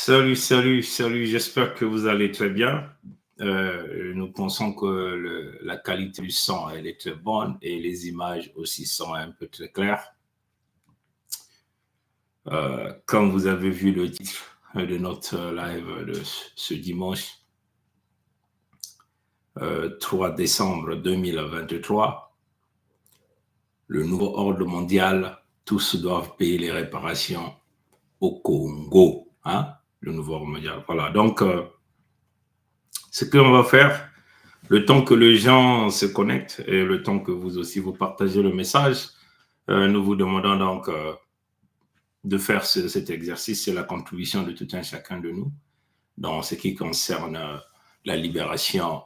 Salut, j'espère que vous allez très bien. Nous pensons que la qualité du son, elle est très bonne et les images aussi sont un peu très claires. Comme vous avez vu le titre de notre live de ce dimanche 3 décembre 2023, le nouveau ordre mondial, tous doivent payer les réparations au Congo. Hein? Le nouveau ordre mondial. Voilà, donc ce qu'on va faire, le temps que les gens se connectent et le temps que vous aussi vous partagez le message, nous vous demandons donc de faire cet exercice. C'est la contribution de tout un chacun de nous dans ce qui concerne la libération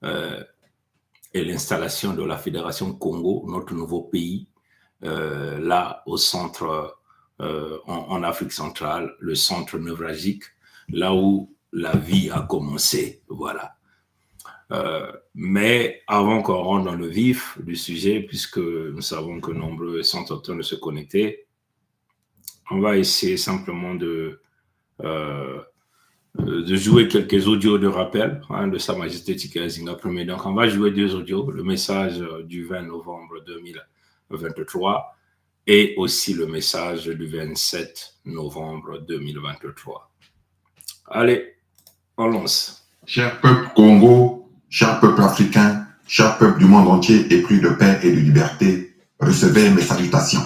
et l'installation de la Fédération Congo, notre nouveau pays, là au centre, en Afrique centrale, le centre névralgique, là où la vie a commencé. Voilà. Mais avant qu'on rentre dans le vif du sujet, puisque nous savons que nombreux sont en train de se connecter, on va essayer simplement de jouer quelques audios de rappel de Sa Majesté Tikazinga Premier. Donc, on va jouer deux audios, le message du 20 novembre 2023 et aussi le message du 27 novembre 2023. Allez, on lance. Cher peuple Congo, cher peuple africain, cher peuple du monde entier épris de paix et de liberté, recevez mes salutations.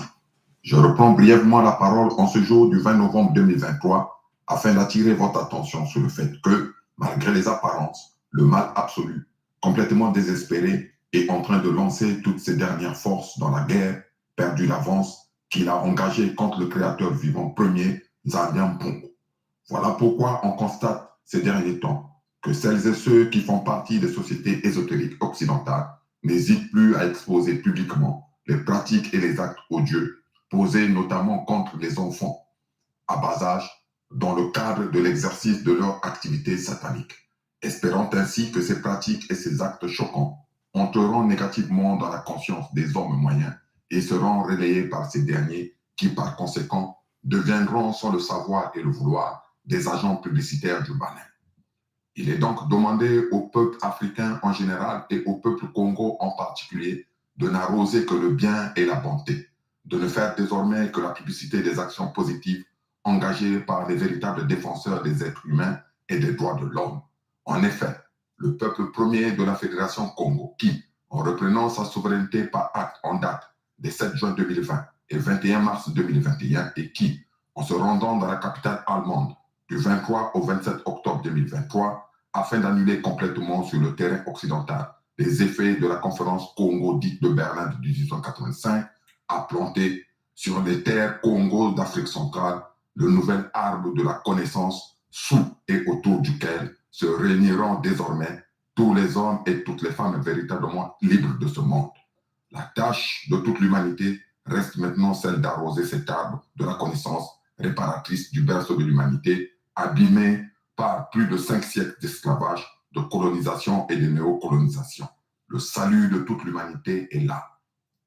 Je reprends brièvement la parole en ce jour du 20 novembre 2023 afin d'attirer votre attention sur le fait que, malgré les apparences, le mal absolu, complètement désespéré, est en train de lancer toutes ses dernières forces dans la guerre, perdu l'avance qu'il a engagée contre le créateur vivant premier, Zambia Mpongo. Voilà pourquoi on constate ces derniers temps que celles et ceux qui font partie des sociétés ésotériques occidentales n'hésitent plus à exposer publiquement les pratiques et les actes odieux posés notamment contre les enfants à bas âge dans le cadre de l'exercice de leur activité satanique, espérant ainsi que ces pratiques et ces actes choquants entreront négativement dans la conscience des hommes moyens et seront relayés par ces derniers qui, par conséquent, deviendront, sans le savoir et le vouloir, des agents publicitaires du malin. Il est donc demandé au peuple africain en général et au peuple Congo en particulier de n'arroser que le bien et la bonté, de ne faire désormais que la publicité des actions positives engagées par les véritables défenseurs des êtres humains et des droits de l'homme. En effet, le peuple premier de la Fédération Congo qui, en reprenant sa souveraineté par acte en date des 7 juin 2020 et 21 mars 2021 et qui, en se rendant dans la capitale allemande du 23 au 27 octobre 2023, afin d'annuler complètement sur le terrain occidental les effets de la conférence Congo dite de Berlin de 1885, a planté sur les terres Congo d'Afrique centrale le nouvel arbre de la connaissance sous et autour duquel se réuniront désormais tous les hommes et toutes les femmes véritablement libres de ce monde. La tâche de toute l'humanité reste maintenant celle d'arroser cet arbre de la connaissance réparatrice du berceau de l'humanité, abîmé par plus de 5 siècles d'esclavage, de colonisation et de néocolonisation. Le salut de toute l'humanité est là.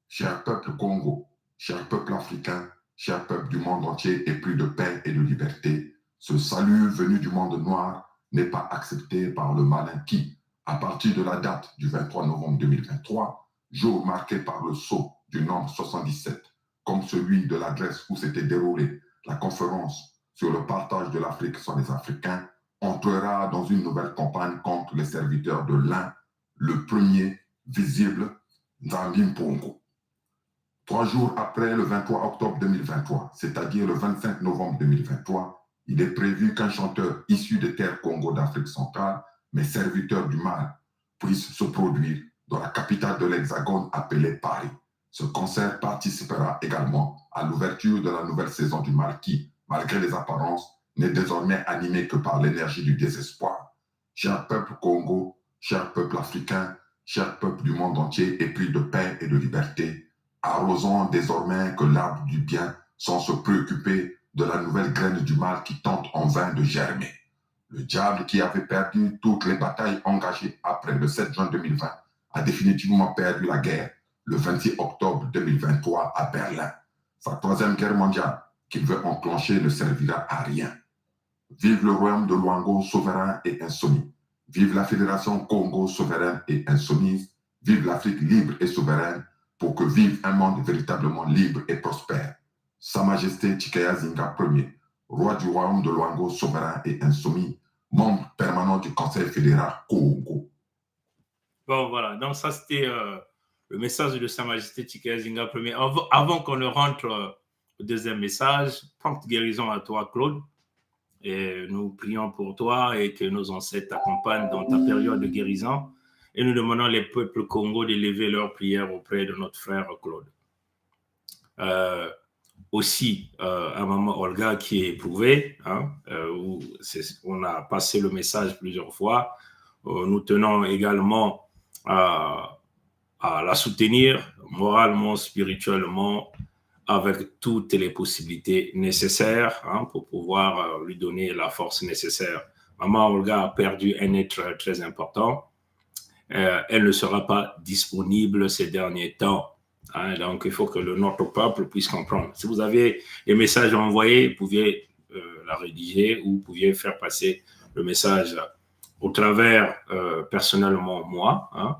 Cher peuple Congo, cher peuple africain, cher peuple du monde entier épris de paix et de liberté, ce salut venu du monde noir n'est pas accepté par le malin qui, à partir de la date du 23 novembre 2023, jour marqué par le sceau du nombre 77, comme celui de l'adresse où s'était déroulée la conférence sur le partage de l'Afrique sans les Africains, entrera dans une nouvelle campagne contre les serviteurs de l'un, le premier visible, Nzambi Mpongo. 3 jours après le 23 octobre 2023, c'est-à-dire le 25 novembre 2023, il est prévu qu'un chanteur issu des terres Congo d'Afrique centrale, mais serviteur du mal, puisse se produire dans la capitale de l'Hexagone appelée Paris. Ce concert participera également à l'ouverture de la nouvelle saison du mal qui, malgré les apparences, n'est désormais animé que par l'énergie du désespoir. Cher peuple Congo, cher peuple africain, cher peuple du monde entier épris de paix et de liberté, arrosons désormais que l'arbre du bien sans se préoccuper de la nouvelle graine du mal qui tente en vain de germer. Le diable qui avait perdu toutes les batailles engagées après le 7 juin 2020 a définitivement perdu la guerre le 26 octobre 2023 à Berlin. Sa troisième guerre mondiale qu'il veut enclencher ne servira à rien. Vive le royaume de Luango, souverain et insoumis. Vive la Fédération Congo, souveraine et insoumise. Vive l'Afrique libre et souveraine, pour que vive un monde véritablement libre et prospère. Sa Majesté Chikaya Zinga Ier, roi du royaume de Luango, souverain et insoumis, membre permanent du Conseil fédéral Congo. Bon, voilà. Donc, ça, c'était le message de Sa Majesté Chikaya Zinga Ier. Avant qu'on ne rentre au deuxième message, prompte guérison à toi, Claude. Et nous prions pour toi et que nos ancêtres t'accompagnent dans ta période de guérison. Et nous demandons les peuples Congo d'élever leurs prières auprès de notre frère Claude. Aussi, à maman Olga qui est éprouvée, hein, où on a passé le message plusieurs fois. Nous tenons également à la soutenir moralement, spirituellement, avec toutes les possibilités nécessaires, hein, pour pouvoir lui donner la force nécessaire. Maman Olga a perdu un être très important. Elle ne sera pas disponible ces derniers temps. Hein, donc, il faut que notre peuple puisse comprendre. Si vous avez des messages à envoyer, vous pouviez la rédiger ou vous pouviez faire passer le message au travers, personnellement, moi. Hein.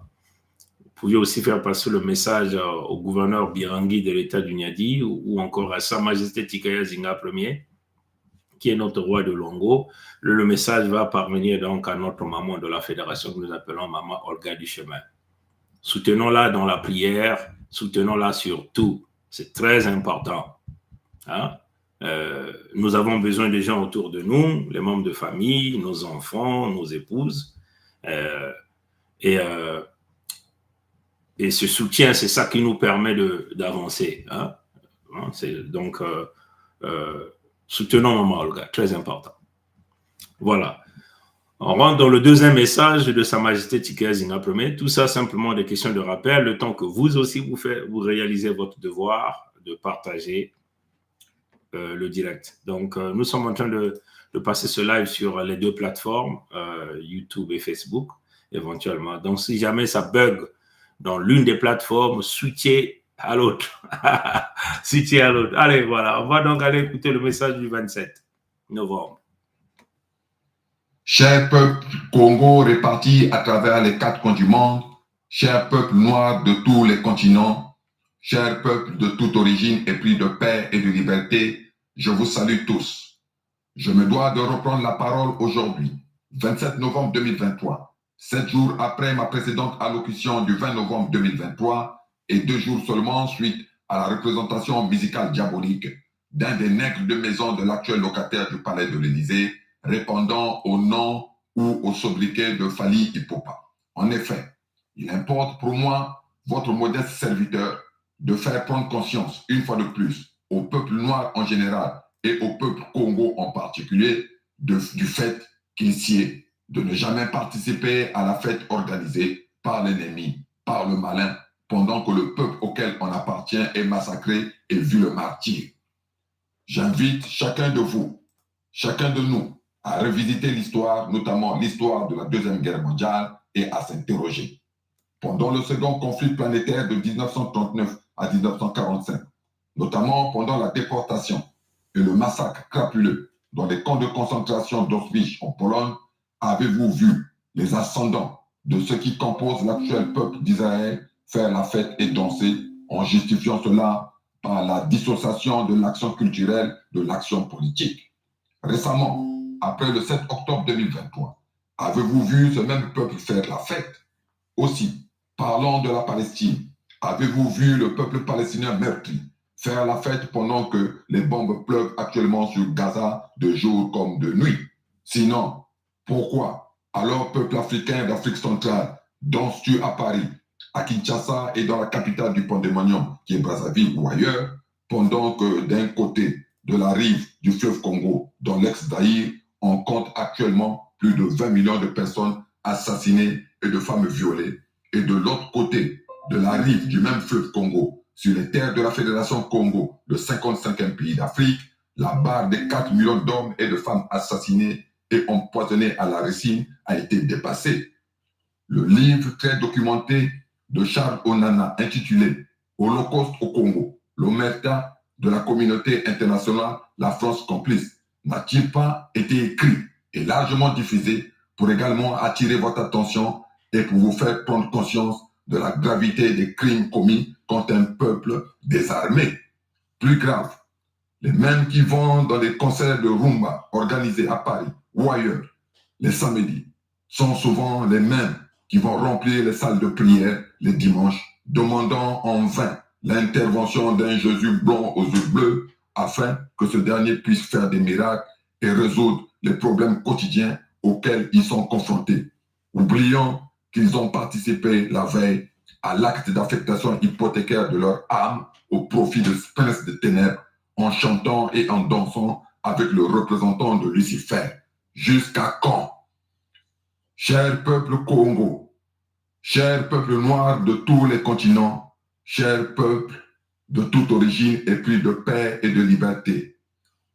Vous pouviez aussi faire passer le message au gouverneur Birangui de l'État du Niadi ou encore à Sa Majesté Chikaya Zinga Ier, qui est notre roi de Luango. Le message va parvenir donc à notre maman de la fédération que nous appelons maman Olga du Chemin. Soutenons-la dans la prière, soutenons-la surtout. C'est très important. Hein? Nous avons besoin des gens autour de nous, les membres de famille, nos enfants, nos épouses. Et ce soutien, c'est ça qui nous permet d'avancer. Hein? Donc, soutenons maman Olga, très important. Voilà. On rentre dans le deuxième message de Sa Majesté Chikaya Zinga Ier. Tout ça, simplement des questions de rappel, le temps que vous aussi, vous réalisez votre devoir de partager le direct. Donc, nous sommes en train de passer ce live sur les deux plateformes, YouTube et Facebook, éventuellement. Donc, si jamais ça bug dans l'une des plateformes, switchez à l'autre. Switchez à l'autre. Allez, voilà. On va donc aller écouter le message du 27 novembre. Chers peuples Congo répartis à travers les 4 coins du monde, chers peuples noirs de tous les continents, chers peuples de toute origine épris de paix et de liberté, je vous salue tous. Je me dois de reprendre la parole aujourd'hui, 27 novembre 2023, 7 jours après ma précédente allocution du 20 novembre 2023 et 2 jours seulement suite à la représentation musicale diabolique d'un des nègres de maison de l'actuel locataire du palais de l'Élysée, répondant au nom ou au sobriquet de Fally Ipupa. En effet, il importe pour moi, votre modeste serviteur, de faire prendre conscience, une fois de plus, au peuple noir en général et au peuple Congo en particulier, du fait qu'il sied de ne jamais participer à la fête organisée par l'ennemi, par le malin, pendant que le peuple auquel on appartient est massacré et vu le martyre. J'invite chacun de vous, chacun de nous, à revisiter l'histoire, notamment l'histoire de la Deuxième Guerre mondiale, et à s'interroger. Pendant le second conflit planétaire de 1939 à 1945, notamment pendant la déportation et le massacre crapuleux dans les camps de concentration d'Auschwitz en Pologne, avez-vous vu les ascendants de ceux qui composent l'actuel peuple d'Israël faire la fête et danser en justifiant cela par la dissociation de l'action culturelle de l'action politique? Récemment, après le 7 octobre 2023, avez-vous vu ce même peuple faire la fête? Aussi, parlant de la Palestine, avez-vous vu le peuple palestinien meurtri faire la fête pendant que les bombes pleuvent actuellement sur Gaza de jour comme de nuit? Sinon, pourquoi, alors peuple africain d'Afrique centrale, danses-tu à Paris, à Kinshasa et dans la capitale du Pandémonium, qui est Brazzaville ou ailleurs, pendant que d'un côté de la rive du fleuve Congo, dans l'ex-Zaïre, on compte actuellement plus de 20 millions de personnes assassinées et de femmes violées, et de l'autre côté de la rive du même fleuve Congo, sur les terres de la Fédération Congo, le 55e pays d'Afrique, la barre des 4 millions d'hommes et de femmes assassinés et empoisonnés à la ricine a été dépassée. Le livre très documenté de Charles Onana intitulé « Holocauste au Congo, l'omerta de la communauté internationale, la France complice » n'a-t-il pas été écrit et largement diffusé pour également attirer votre attention et pour vous faire prendre conscience de la gravité des crimes commis contre un peuple désarmé? Plus grave, les mêmes qui vont dans les concerts de rumba organisés à Paris ou ailleurs les samedis sont souvent les mêmes qui vont remplir les salles de prière les dimanches, demandant en vain l'intervention d'un Jésus blond aux yeux bleus afin que ce dernier puisse faire des miracles et résoudre les problèmes quotidiens auxquels ils sont confrontés, oubliant qu'ils ont participé la veille à l'acte d'affectation hypothécaire de leur âme au profit de ce prince de ténèbres en chantant et en dansant avec le représentant de Lucifer. Jusqu'à quand? Cher peuple Congo, cher peuple noir de tous les continents, cher peuple de toute origine épris de paix et de liberté,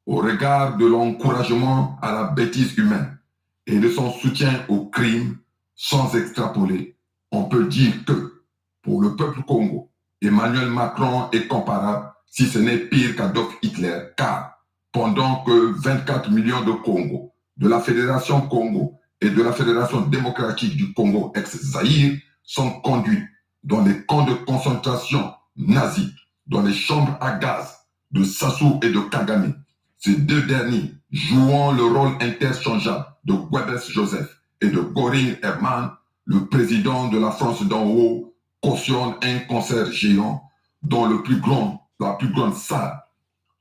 au regard de l'encouragement à la bêtise humaine et de son soutien au crime sans extrapoler, on peut dire que pour le peuple Congo, Emmanuel Macron est comparable, si ce n'est pire qu'Adolf Hitler, car pendant que 24 millions de Congo, de la Fédération Congo et de la Fédération démocratique du Congo ex-Zaïre sont conduits dans les camps de concentration nazis, dans les chambres à gaz de Sassou et de Kagame, ces deux derniers jouant le rôle interchangeable de Goebbels Joseph et de Göring Hermann, le président de la France d'en haut cautionne un concert géant dans la plus grande salle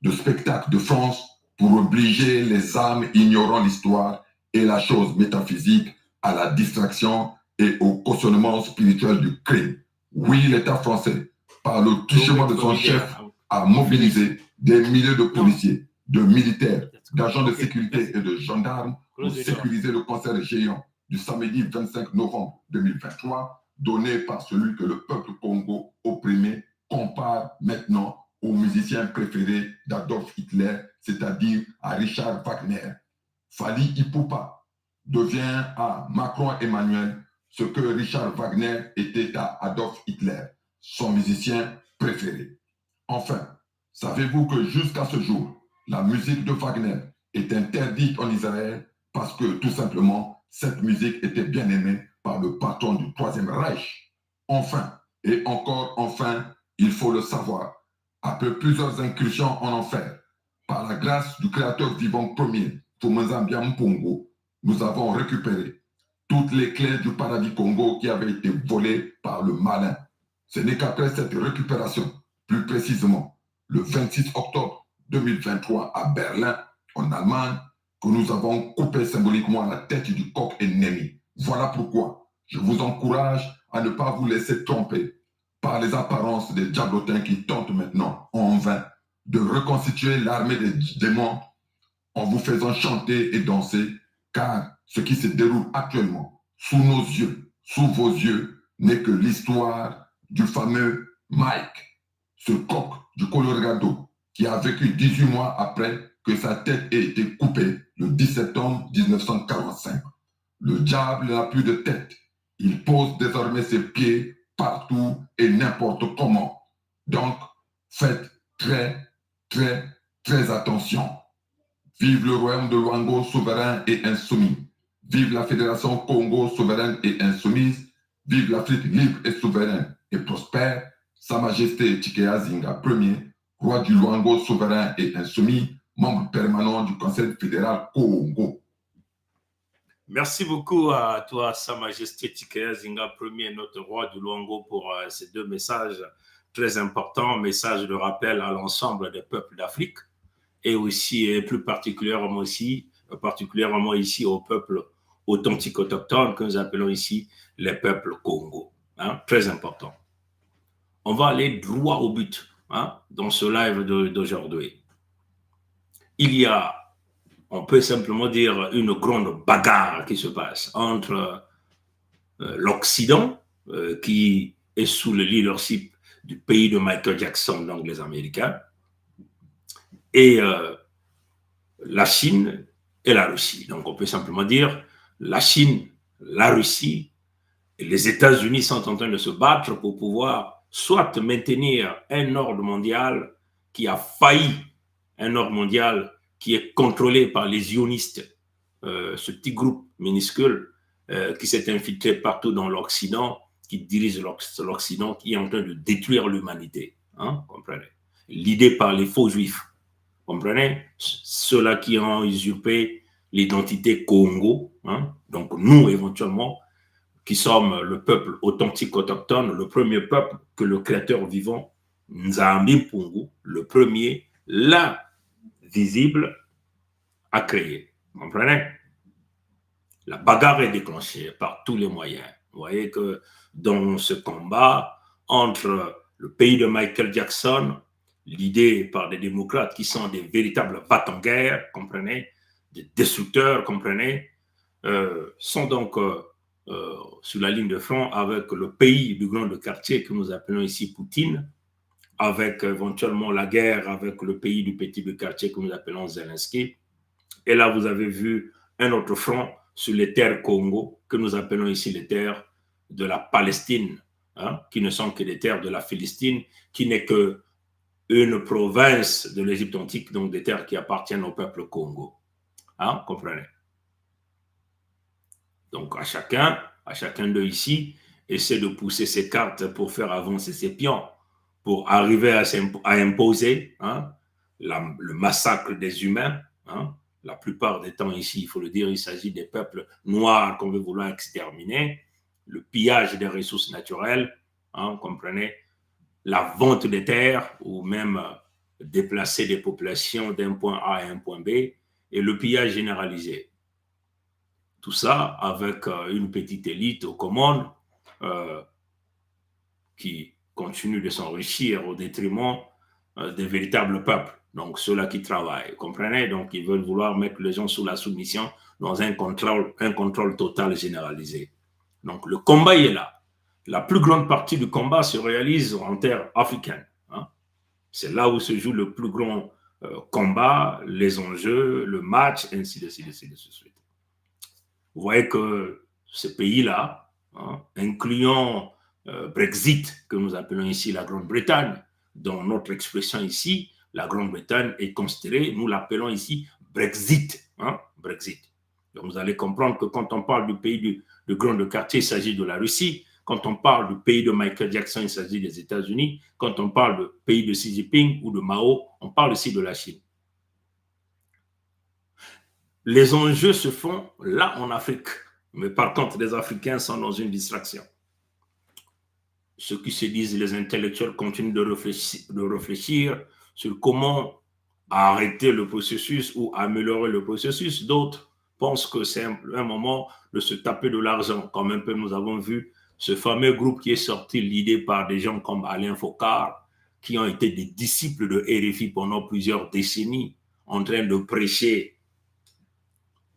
de spectacle de France pour obliger les âmes ignorant l'histoire et la chose métaphysique à la distraction et au cautionnement spirituel du crime. Oui, l'État français, par le truchement de son chef, a mobilisé des milliers de policiers, de militaires, d'agents de sécurité et de gendarmes pour sécuriser le concert géant du samedi 25 novembre 2023, donné par celui que le peuple Congo opprimé compare maintenant au musicien préféré d'Adolf Hitler, c'est-à-dire à Richard Wagner. Fali Ipupa devient à Macron Emmanuel ce que Richard Wagner était à Adolf Hitler, son musicien préféré. Enfin, savez-vous que jusqu'à ce jour, la musique de Wagner est interdite en Israël parce que tout simplement, cette musique était bien aimée par le patron du Troisième Reich. Enfin, et encore enfin, il faut le savoir, après plusieurs incursions en enfer, par la grâce du Créateur vivant premier, Fumazambia Mpongo, nous avons récupéré toutes les clés du paradis Congo qui avaient été volées par le malin. Ce n'est qu'après cette récupération, plus précisément le 26 octobre 2023 à Berlin, en Allemagne, que nous avons coupé symboliquement la tête du coq ennemi. Voilà pourquoi je vous encourage à ne pas vous laisser tromper par les apparences des diablotins qui tentent maintenant en vain de reconstituer l'armée des démons en vous faisant chanter et danser, car ce qui se déroule actuellement sous nos yeux, sous vos yeux, n'est que l'histoire du fameux Mike, ce coq du Colorado qui a vécu 18 mois après que sa tête ait été coupée le 10 septembre 1945. Le diable n'a plus de tête. Il pose désormais ses pieds partout et n'importe comment. Donc, faites très, très, très attention. Vive le royaume de Luango souverain et insoumis. Vive la Fédération Congo souveraine et insoumise. Vive l'Afrique libre et souveraine et prospère. Sa Majesté Chikea Zinga Ier, roi du Luango souverain et insoumis, membre permanent du Conseil fédéral Congo. Merci beaucoup à toi, Sa Majesté Chikea Zinga Ier, notre roi du Luango, pour ces deux messages très importants, messages de rappel à l'ensemble des peuples d'Afrique et aussi, et plus particulièrement ici au peuple authentique autochtone que nous appelons ici les peuples Congo. Hein, très important. On va aller droit au but dans ce live d'aujourd'hui. Il y a, on peut simplement dire, une grande bagarre qui se passe entre l'Occident, qui est sous le leadership du pays de Michael Jackson, donc les Américains, et la Chine et la Russie. Donc on peut simplement dire la Chine, la Russie et les États-Unis sont en train de se battre pour pouvoir soit maintenir un ordre mondial qui a failli, un ordre mondial qui est contrôlé par les zionistes, ce petit groupe minuscule qui s'est infiltré partout dans l'Occident, qui dirige l'Occident, qui est en train de détruire l'humanité. Hein, comprenez? L'idée par les faux juifs. Comprenez? Ceux-là qui ont usurpé l'identité Congo. Hein, donc nous, éventuellement, qui sommes le peuple authentique autochtone, le premier peuple que le créateur vivant, Nzambi Mpungu, le premier, l'invisible, a créé. Vous comprenez? La bagarre est déclenchée par tous les moyens. Vous voyez que dans ce combat entre le pays de Michael Jackson, l'idée par des démocrates qui sont des véritables va-t-en-guerre, comprenez, des destructeurs, comprenez, sont donc sur la ligne de front avec le pays du grand quartier que nous appelons ici Poutine, avec éventuellement la guerre avec le pays du petit quartier que nous appelons Zelensky. Et là, vous avez vu un autre front sur les terres Congo, que nous appelons ici les terres de la Palestine, hein, qui ne sont que des terres de la Philistine, qui n'est qu'une province de l'Égypte antique, donc des terres qui appartiennent au peuple Congo. Hein, comprenez? Donc à chacun d'eux ici, essaie de pousser ses cartes pour faire avancer ses pions, pour arriver à imposer, hein, le massacre des humains. Hein. La plupart des temps ici, il faut le dire, il s'agit des peuples noirs qu'on veut vouloir exterminer, le pillage des ressources naturelles, hein, comprenez, la vente des terres ou même déplacer des populations d'un point A à un point B et le pillage généralisé. Tout ça avec une petite élite aux commandes qui continue de s'enrichir au détriment des véritables peuples. Donc, ceux-là qui travaillent, comprenez? Donc, ils veulent vouloir mettre les gens sous la soumission dans un contrôle total généralisé. Donc, le combat est là. La plus grande partie du combat se réalise en terre africaine. Hein. C'est là où se joue le plus grand combat, les enjeux, le match, ainsi de suite, ainsi de suite. Vous voyez que ce pays-là, hein, incluant Brexit, que nous appelons ici la Grande-Bretagne, dans notre expression ici, la Grande-Bretagne est considérée, nous l'appelons ici Brexit. Hein, Brexit. Donc vous allez comprendre que quand on parle du pays du grand quartier, il s'agit de la Russie. Quand on parle du pays de Michael Jackson, il s'agit des États-Unis. Quand on parle du pays de Xi Jinping ou de Mao, on parle aussi de la Chine. Les enjeux se font là en Afrique. Mais par contre, les Africains sont dans une distraction. Ceux qui se disent les intellectuels continuent de réfléchir sur comment arrêter le processus ou améliorer le processus. D'autres pensent que c'est un moment de se taper de l'argent. Comme un peu nous avons vu ce fameux groupe qui est sorti, l'idée par des gens comme Alain Focard, qui ont été des disciples de RFI pendant plusieurs décennies, en train de prêcher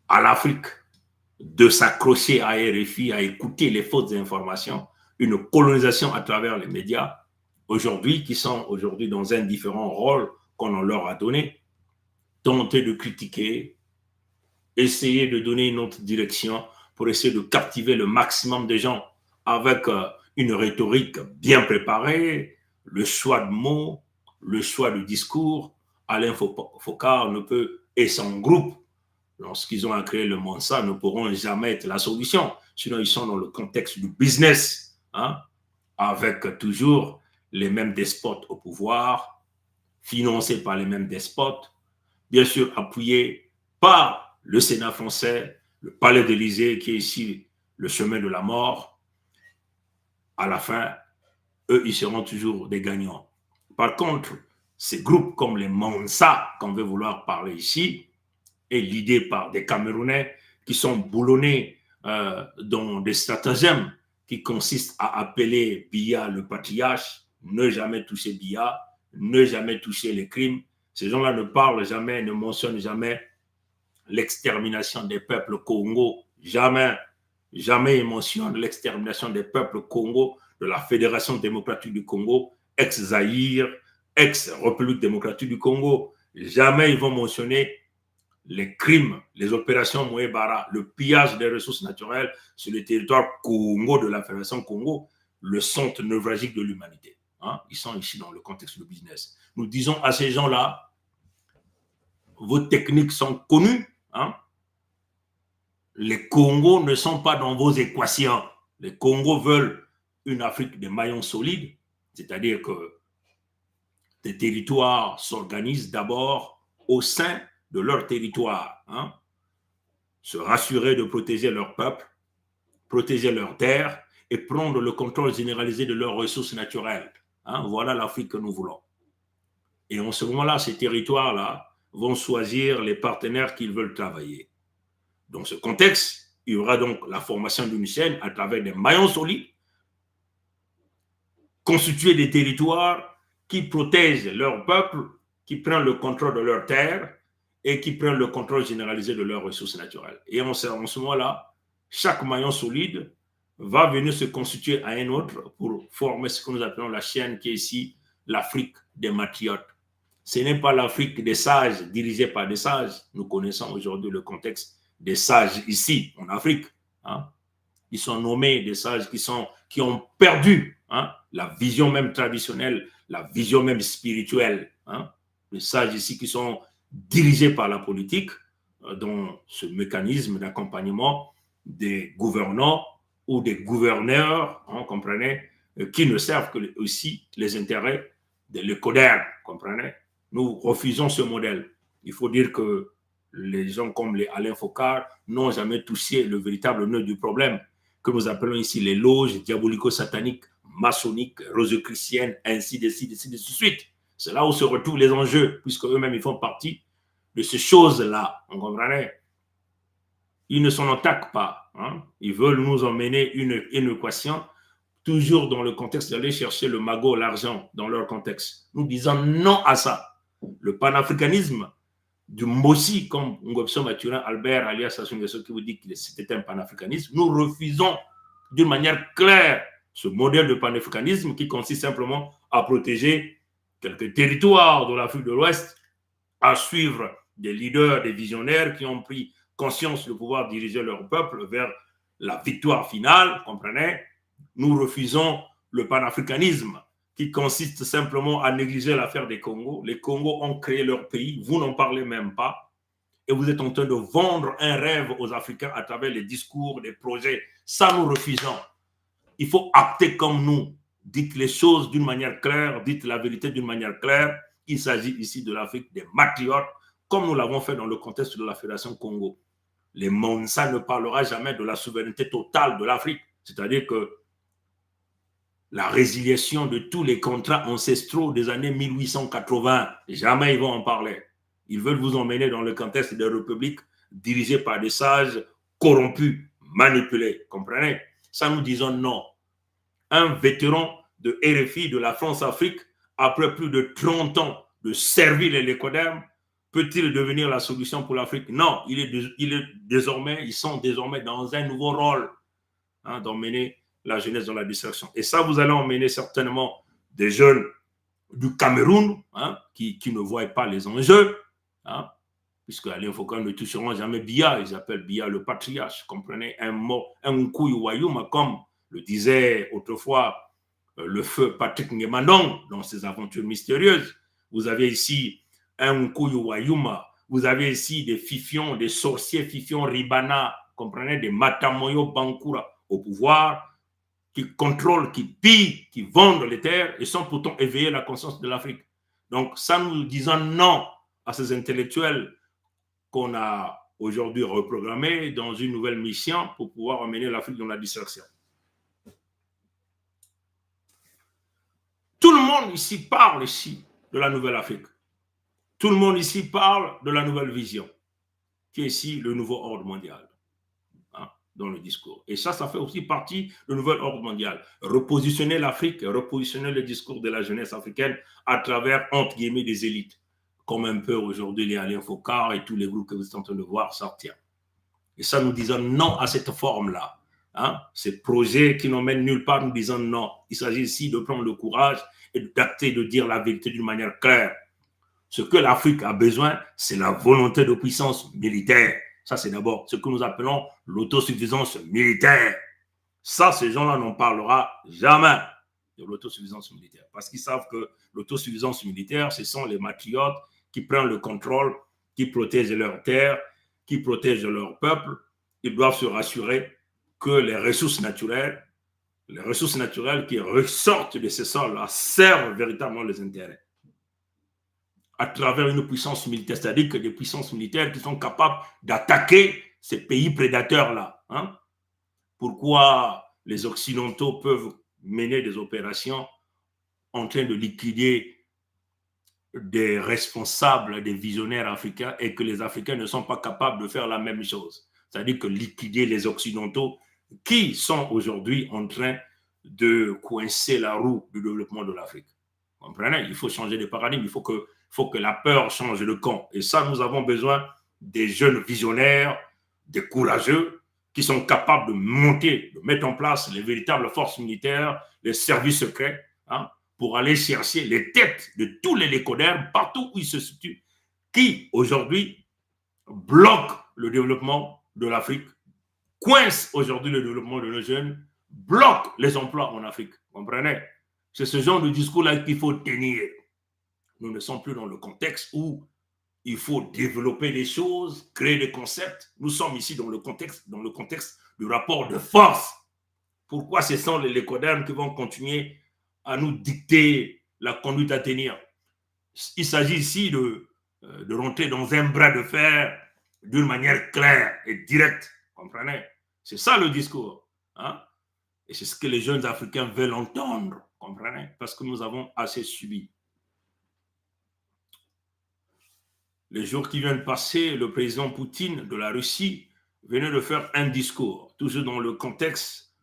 à l'Afrique, de s'accrocher à RFI, à écouter les fausses informations, une colonisation à travers les médias, aujourd'hui, qui sont aujourd'hui dans un différent rôle qu'on leur a donné, tenter de critiquer, essayer de donner une autre direction pour essayer de captiver le maximum de gens avec une rhétorique bien préparée, le choix de mots, le choix de discours. Alain Focard ne peut, et son groupe, lorsqu'ils ont créé le Monsa, ne pourront jamais être la solution. Sinon, ils sont dans le contexte du business, hein, avec toujours les mêmes despotes au pouvoir, financés par les mêmes despotes, bien sûr appuyés par le Sénat français, le Palais d'Élysée, qui est ici le chemin de la mort. À la fin, eux, ils seront toujours des gagnants. Par contre, ces groupes comme les Monsa, qu'on veut vouloir parler ici, et l'idée par des Camerounais qui sont boulonnés dans des stratagèmes qui consistent à appeler Biya le patriarche, ne jamais toucher Biya, ne jamais toucher les crimes. Ces gens-là ne parlent jamais, ne mentionnent jamais l'extermination des peuples Congo, jamais, jamais ils mentionnent l'extermination des peuples Congo, de la Fédération démocratique du Congo, ex-Zaïre, ex-République démocratique du Congo. Jamais ils vont mentionner les crimes, les opérations Moé-Bara, le pillage des ressources naturelles sur le territoire Congo de la Fédération Congo, le centre névralgique de l'humanité. Hein, ils sont ici dans le contexte du business. Nous disons à ces gens-là, vos techniques sont connues. Hein? Les Congos ne sont pas dans vos équations. Les Congos veulent une Afrique de maillons solides, c'est-à-dire que des territoires s'organisent d'abord au sein de leur territoire. Hein? Se rassurer de protéger leur peuple, protéger leurs terres et prendre le contrôle généralisé de leurs ressources naturelles. Hein? Voilà l'Afrique que nous voulons. Et en ce moment-là, ces territoires-là vont choisir les partenaires qu'ils veulent travailler. Dans ce contexte, il y aura donc la formation d'une chaîne à travers des maillons solides, constitués des territoires qui protègent leur peuple, qui prennent le contrôle de leurs terres et qui prennent le contrôle généralisé de leurs ressources naturelles. Et en ce moment-là, chaque maillon solide va venir se constituer à un autre pour former ce que nous appelons la chaîne qui est ici l'Afrique des matriotes. Ce n'est pas l'Afrique des sages dirigée par des sages. Nous connaissons aujourd'hui le contexte des sages ici en Afrique. Hein? Ils sont nommés des sages qui ont perdu la vision même traditionnelle, la vision même spirituelle. Hein? Les sages ici qui sont dirigés par la politique, dont ce mécanisme d'accompagnement des gouvernants ou des gouverneurs, comprenez, qui ne servent que aussi les intérêts de l'écoderme, comprenez. Nous refusons ce modèle. Il faut dire que les gens comme les Alain Focard n'ont jamais touché le véritable nœud du problème, que nous appelons ici les loges diabolico-sataniques, maçonniques, rosicruciennes, ainsi de suite. C'est là où se retrouvent les enjeux, puisque eux-mêmes ils font partie de ces choses-là. On comprenait. Ils ne s'en attaquent pas. Hein? Ils veulent nous emmener une équation, toujours dans le contexte d'aller chercher le magot, l'argent, dans leur contexte. Nous disons non à ça. Le panafricanisme du Mossi, comme Ngobso Mathurin Albert, alias Sassou Nguesso, qui vous dit que c'était un panafricanisme, nous refusons d'une manière claire ce modèle de panafricanisme qui consiste simplement à protéger quelques territoires de l'Afrique de l'Ouest, à suivre des leaders, des visionnaires qui ont pris conscience de pouvoir diriger leur peuple vers la victoire finale, comprenez? Nous refusons le panafricanisme qui consiste simplement à négliger l'affaire des Congos. Les Congos ont créé leur pays, vous n'en parlez même pas, et vous êtes en train de vendre un rêve aux Africains à travers les discours, les projets. Ça, nous refusons. Il faut acter comme nous. Dites les choses d'une manière claire, dites la vérité d'une manière claire. Il s'agit ici de l'Afrique des matriotes, comme nous l'avons fait dans le contexte de la Fédération Congo. Les Monsa ne parlera jamais de la souveraineté totale de l'Afrique, c'est-à-dire que la résiliation de tous les contrats ancestraux des années 1880, jamais ils vont en parler. Ils veulent vous emmener dans le contexte des républiques dirigées par des sages corrompus, manipulés, comprenez? Ça, nous disons non. Un vétéran de RFI de la France-Afrique, après plus de 30 ans de servir les lécodermes, peut-il devenir la solution pour l'Afrique? Non, ils sont désormais dans un nouveau rôle d'emmener la jeunesse dans la distraction. Et ça, vous allez emmener certainement des jeunes du Cameroun qui ne voient pas les enjeux, puisque Alain Focard ne toucheront jamais Biya. Ils appellent Biya le patriarche, comprenez, un Nkuyu Wayuma, comme le disait autrefois le feu Patrick Ngemandong dans ses aventures mystérieuses. Vous avez ici un Nkuyu Wayuma, vous avez ici des fifions, des sorciers fifions Ribana, comprenez, des Matamoyo Bankura au pouvoir, qui contrôlent, qui pillent, qui vendent les terres et sont pourtant éveillés à la conscience de l'Afrique. Donc ça, nous disons non à ces intellectuels qu'on a aujourd'hui reprogrammés dans une nouvelle mission pour pouvoir emmener l'Afrique dans la distraction. Tout le monde ici parle ici de la nouvelle Afrique. Tout le monde ici parle de la nouvelle vision, qui est ici le nouveau ordre mondial, dans le discours. Et ça fait aussi partie du nouvel ordre mondial. Repositionner l'Afrique, repositionner le discours de la jeunesse africaine à travers, entre guillemets, des élites, comme un peu aujourd'hui les Alain Focard et tous les groupes que vous êtes en train de voir sortir. Et ça, nous disons non à cette forme-là. Ces projets qui n'emmènent nulle part, nous disons non. Il s'agit ici de prendre le courage et d'acter, de dire la vérité d'une manière claire. Ce que l'Afrique a besoin, c'est la volonté de puissance militaire. Ça, c'est d'abord ce que nous appelons l'autosuffisance militaire. Ça, ces gens-là n'en parleront jamais de l'autosuffisance militaire. Parce qu'ils savent que l'autosuffisance militaire, ce sont les matriotes qui prennent le contrôle, qui protègent leurs terres, qui protègent leur peuple, ils doivent se rassurer que les ressources naturelles qui ressortent de ces sols-là servent véritablement les intérêts à travers une puissance militaire, c'est-à-dire que des puissances militaires qui sont capables d'attaquer ces pays prédateurs-là. Hein? Pourquoi les Occidentaux peuvent mener des opérations en train de liquider des responsables, des visionnaires africains, et que les Africains ne sont pas capables de faire la même chose. C'est-à-dire que liquider les Occidentaux qui sont aujourd'hui en train de coincer la roue du développement de l'Afrique. Vous comprenez? Il faut changer de paradigme, il faut que la peur change de camp. Et ça, nous avons besoin des jeunes visionnaires, des courageux, qui sont capables de monter, de mettre en place les véritables forces militaires, les services secrets, hein, pour aller chercher les têtes de tous les décodeurs partout où ils se situent, qui aujourd'hui bloquent le développement de l'Afrique, coincent aujourd'hui le développement de nos jeunes, bloquent les emplois en Afrique. Vous comprenez? C'est ce genre de discours-là qu'il faut tenir. Nous ne sommes plus dans le contexte où il faut développer des choses, créer des concepts. Nous sommes ici dans le contexte du rapport de force. Pourquoi ce sont les codernes qui vont continuer à nous dicter la conduite à tenir? Il s'agit ici de rentrer dans un bras de fer d'une manière claire et directe. Comprenez? C'est ça le discours. Hein? Et c'est ce que les jeunes Africains veulent entendre. Comprenez? Parce que nous avons assez subi. Les jours qui viennent de passer, le président Poutine de la Russie venait de faire un discours, toujours dans le contexte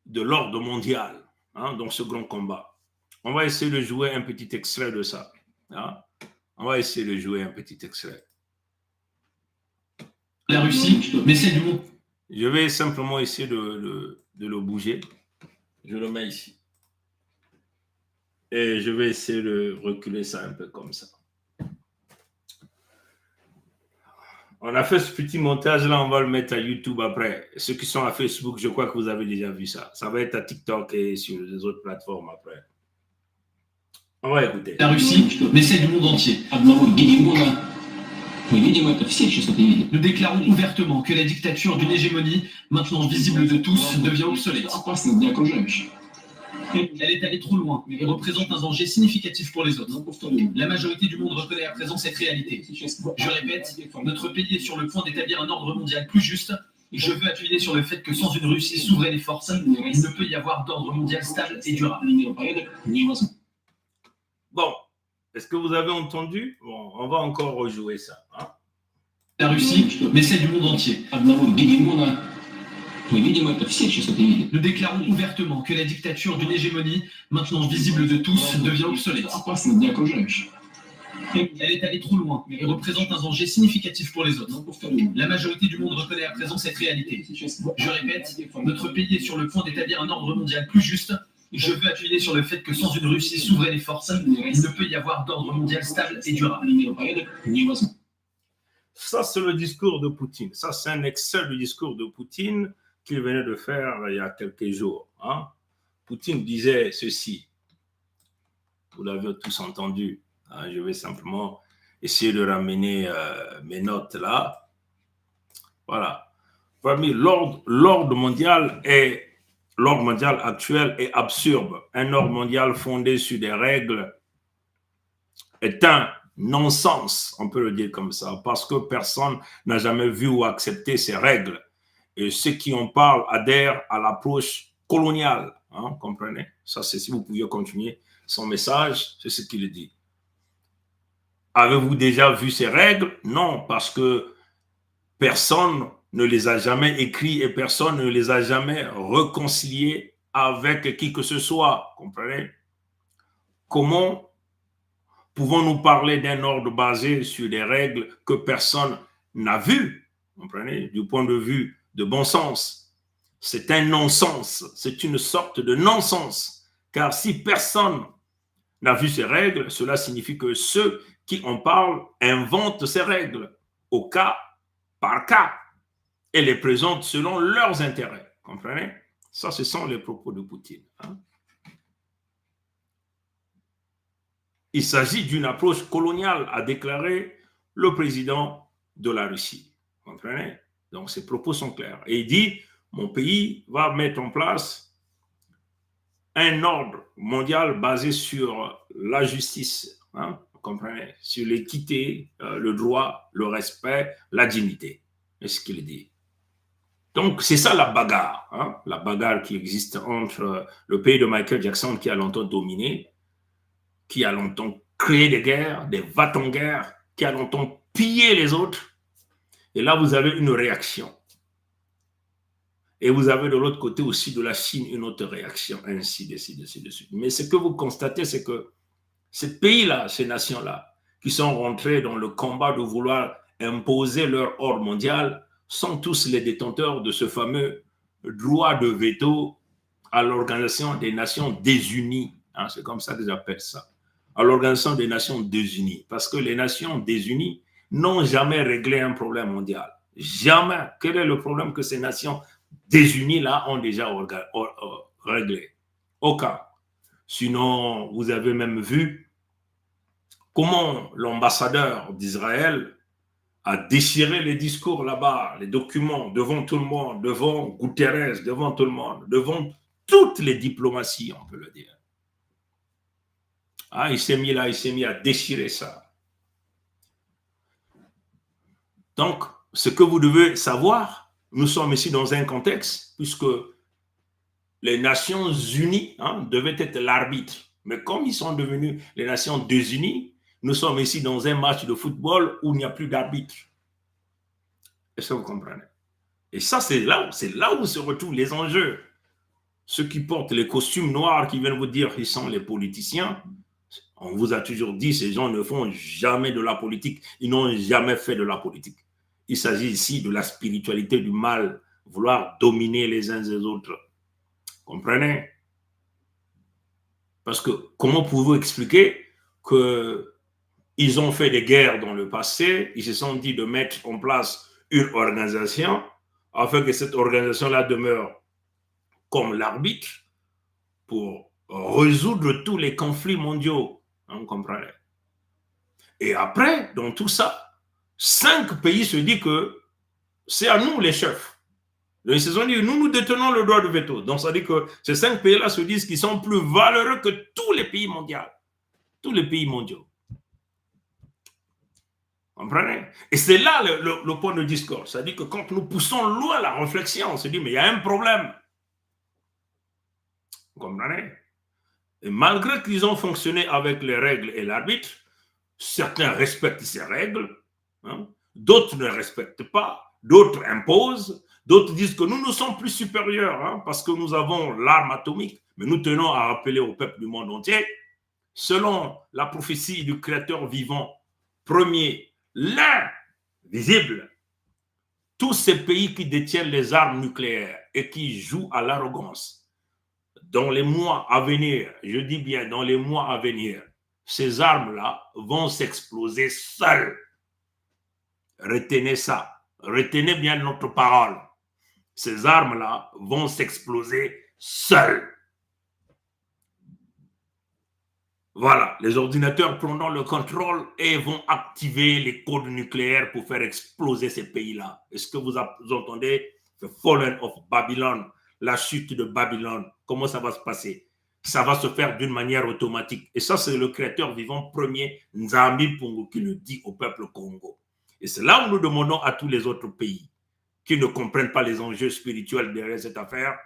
de l'ordre mondial, hein, dans ce grand combat. On va essayer de jouer un petit extrait de ça. Hein. On va essayer de jouer un petit extrait. La Russie, mais c'est du monde. Je vais simplement essayer de le bouger. Je le mets ici. Et je vais essayer de reculer ça un peu comme ça. On a fait ce petit montage-là, on va le mettre à YouTube après. Ceux qui sont à Facebook, je crois que vous avez déjà vu ça. Ça va être à TikTok et sur les autres plateformes après. On va écouter. La Russie, mais c'est du monde entier. Nous déclarons ouvertement que la dictature d'une hégémonie, maintenant visible de tous, devient obsolète. Elle est allée trop loin et représente un danger significatif pour les autres. La majorité du monde reconnaît à présent cette réalité. Je répète, notre pays est sur le point d'établir un ordre mondial plus juste. Je veux appuyer sur le fait que sans une Russie souveraine et forte, il ne peut y avoir d'ordre mondial stable et durable. Bon, est-ce que vous avez entendu? Bon, on va encore rejouer ça. Hein? La Russie, mais c'est du monde entier. Nous déclarons ouvertement que la dictature d'une hégémonie, maintenant visible de tous, devient obsolète. Elle est allée trop loin et représente un danger significatif pour les autres. La majorité du monde reconnaît à présent cette réalité. Je répète, notre pays est sur le point d'établir un ordre mondial plus juste. Je veux appuyer sur le fait que sans une Russie souveraine et forte, il ne peut y avoir d'ordre mondial stable et durable. Ça, c'est le discours de Poutine. Ça, c'est un extrait du discours de Poutine qu'il venait de faire il y a quelques jours. Hein? Poutine disait ceci. Vous l'avez tous entendu. Hein? Je vais simplement essayer de ramener mes notes là. Voilà. Parmi l'ordre mondial actuel est absurde. Un ordre mondial fondé sur des règles est un non-sens, on peut le dire comme ça, parce que personne n'a jamais vu ou accepté ces règles. Et ceux qui en parlent adhèrent à l'approche coloniale. Hein, comprenez? Ça, c'est si vous pouviez continuer son message, c'est ce qu'il dit. Avez-vous déjà vu ces règles? Non, parce que personne ne les a jamais écrites et personne ne les a jamais réconciliées avec qui que ce soit. Comprenez? Comment pouvons-nous parler d'un ordre basé sur des règles que personne n'a vues? Comprenez? Du point de vue de bon sens. C'est un non-sens. C'est une sorte de non-sens. Car si personne n'a vu ces règles, cela signifie que ceux qui en parlent inventent ces règles au cas par cas et les présentent selon leurs intérêts. Comprenez? Ça, ce sont les propos de Poutine. Hein? Il s'agit d'une approche coloniale, a déclaré le président de la Russie. Vous comprenez? Donc, ses propos sont clairs. Et il dit, mon pays va mettre en place un ordre mondial basé sur la justice, hein, vous comprenez, sur l'équité, le droit, le respect, la dignité. C'est ce qu'il dit. Donc, c'est ça la bagarre, hein, la bagarre qui existe entre le pays de Michael Jackson qui a longtemps dominé, qui a longtemps créé des guerres, des va-t-en-guerre, qui a longtemps pillé les autres. Et là, vous avez une réaction. Et vous avez de l'autre côté aussi de la Chine une autre réaction, ainsi de suite. Mais ce que vous constatez, c'est que ces pays-là, ces nations-là, qui sont rentrés dans le combat de vouloir imposer leur ordre mondial, sont tous les détenteurs de ce fameux droit de veto à l'Organisation des Nations Désunies. Hein, c'est comme ça qu'ils appellent ça. À l'Organisation des Nations Désunies. Parce que les Nations Désunies n'ont jamais réglé un problème mondial. Jamais. Quel est le problème que ces nations désunies là ont déjà réglé? Aucun. Sinon, vous avez même vu comment l'ambassadeur d'Israël a déchiré les discours là-bas, les documents devant tout le monde, devant Guterres, devant tout le monde, devant toutes les diplomaties, on peut le dire. Ah, il s'est mis à déchirer ça. Donc, ce que vous devez savoir, nous sommes ici dans un contexte, puisque les Nations Unies devaient être l'arbitre. Mais comme ils sont devenus les Nations Désunies, nous sommes ici dans un match de football où il n'y a plus d'arbitre. Est-ce que vous comprenez? Et ça, c'est là où se retrouvent les enjeux. Ceux qui portent les costumes noirs, qui viennent vous dire qu'ils sont les politiciens, on vous a toujours dit, ces gens ne font jamais de la politique. Ils n'ont jamais fait de la politique. Il s'agit ici de la spiritualité du mal, vouloir dominer les uns les autres. Comprenez? Parce que comment pouvez-vous expliquer qu'ils ont fait des guerres dans le passé, ils se sont dit de mettre en place une organisation afin que cette organisation-là demeure comme l'arbitre pour résoudre tous les conflits mondiaux. Vous comprenez? Et après, dans tout ça, 5 pays se disent que c'est à nous les chefs. Donc, ils se sont dit, nous détenons le droit de veto. Donc, ça veut dire que ces 5 pays-là se disent qu'ils sont plus valeureux que tous les pays mondiaux. Tous les pays mondiaux. Vous comprenez? Et c'est là le point de discours. C'est-à-dire que quand nous poussons loin la réflexion, on se dit, mais il y a un problème. Vous comprenez? Et malgré qu'ils ont fonctionné avec les règles et l'arbitre, certains respectent ces règles, d'autres ne respectent pas, d'autres imposent, d'autres disent que nous sommes plus supérieurs parce que nous avons l'arme atomique. Mais nous tenons à rappeler au peuple du monde entier, selon la prophétie du Créateur vivant, premier, l'invisible, tous ces pays qui détiennent les armes nucléaires et qui jouent à l'arrogance, dans les mois à venir, je dis bien dans les mois à venir, ces armes-là vont s'exploser seules. Retenez ça. Retenez bien notre parole. Ces armes-là vont s'exploser seules. Voilà, les ordinateurs prendront le contrôle et vont activer les codes nucléaires pour faire exploser ces pays-là. Est-ce que vous entendez The Fallen of Babylon, la chute de Babylone? Comment ça va se passer? Ça va se faire d'une manière automatique. Et ça, c'est le Créateur vivant premier, Nzambi Pungu, qui le dit au peuple Congo. Et c'est là où nous demandons à tous les autres pays qui ne comprennent pas les enjeux spirituels derrière cette affaire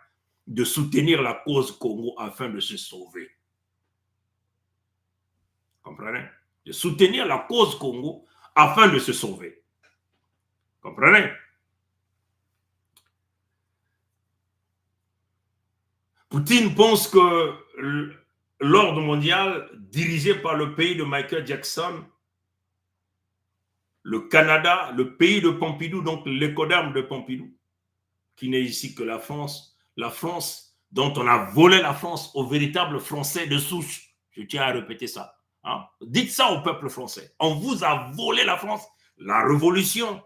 de soutenir la cause Congo afin de se sauver. Comprenez? De soutenir la cause Congo afin de se sauver. Comprenez? Poutine pense que l'ordre mondial dirigé par le pays de Michael Jackson, le Canada, le pays de Pompidou, donc l'écoderme de Pompidou, qui n'est ici que la France dont on a volé la France aux véritables Français de souche. Je tiens à répéter ça. Dites ça au peuple français. On vous a volé la France. La révolution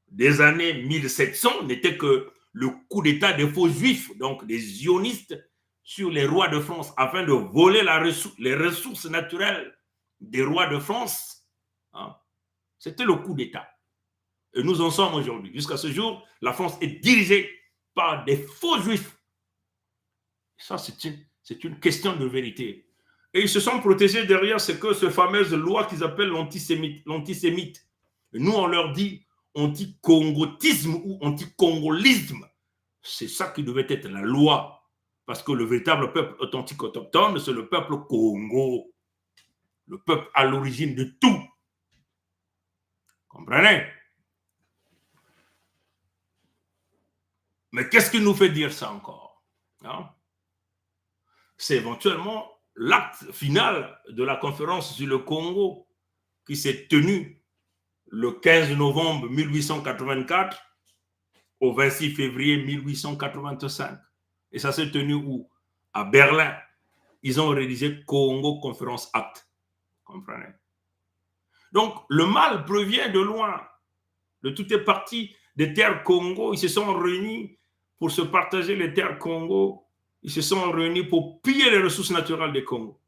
des années 1700 n'était que le coup d'État des faux juifs, donc des zionistes, sur les rois de France, afin de voler les ressources naturelles des rois de France. C'était le coup d'État. Et nous en sommes aujourd'hui. Jusqu'à ce jour, la France est dirigée par des faux juifs. Ça, c'est une question de vérité. Et ils se sont protégés derrière ce fameuse loi qu'ils appellent l'antisémite. Et nous, on leur dit anti-congotisme ou anti-congolisme. C'est ça qui devait être la loi. Parce que le véritable peuple authentique autochtone, c'est le peuple Congo. Le peuple à l'origine de tout. Comprenez? Mais qu'est-ce qui nous fait dire ça encore? Hein? C'est éventuellement l'acte final de la conférence sur le Congo qui s'est tenue le 15 novembre 1884 au 26 février 1885. Et ça s'est tenu où? À Berlin. Ils ont rédigé Congo Conference Act. Comprenez? Donc, le mal provient de loin. De toutes les parties des terres Congo. Ils se sont réunis pour se partager les terres Congo. Ils se sont réunis pour piller les ressources naturelles des Congo.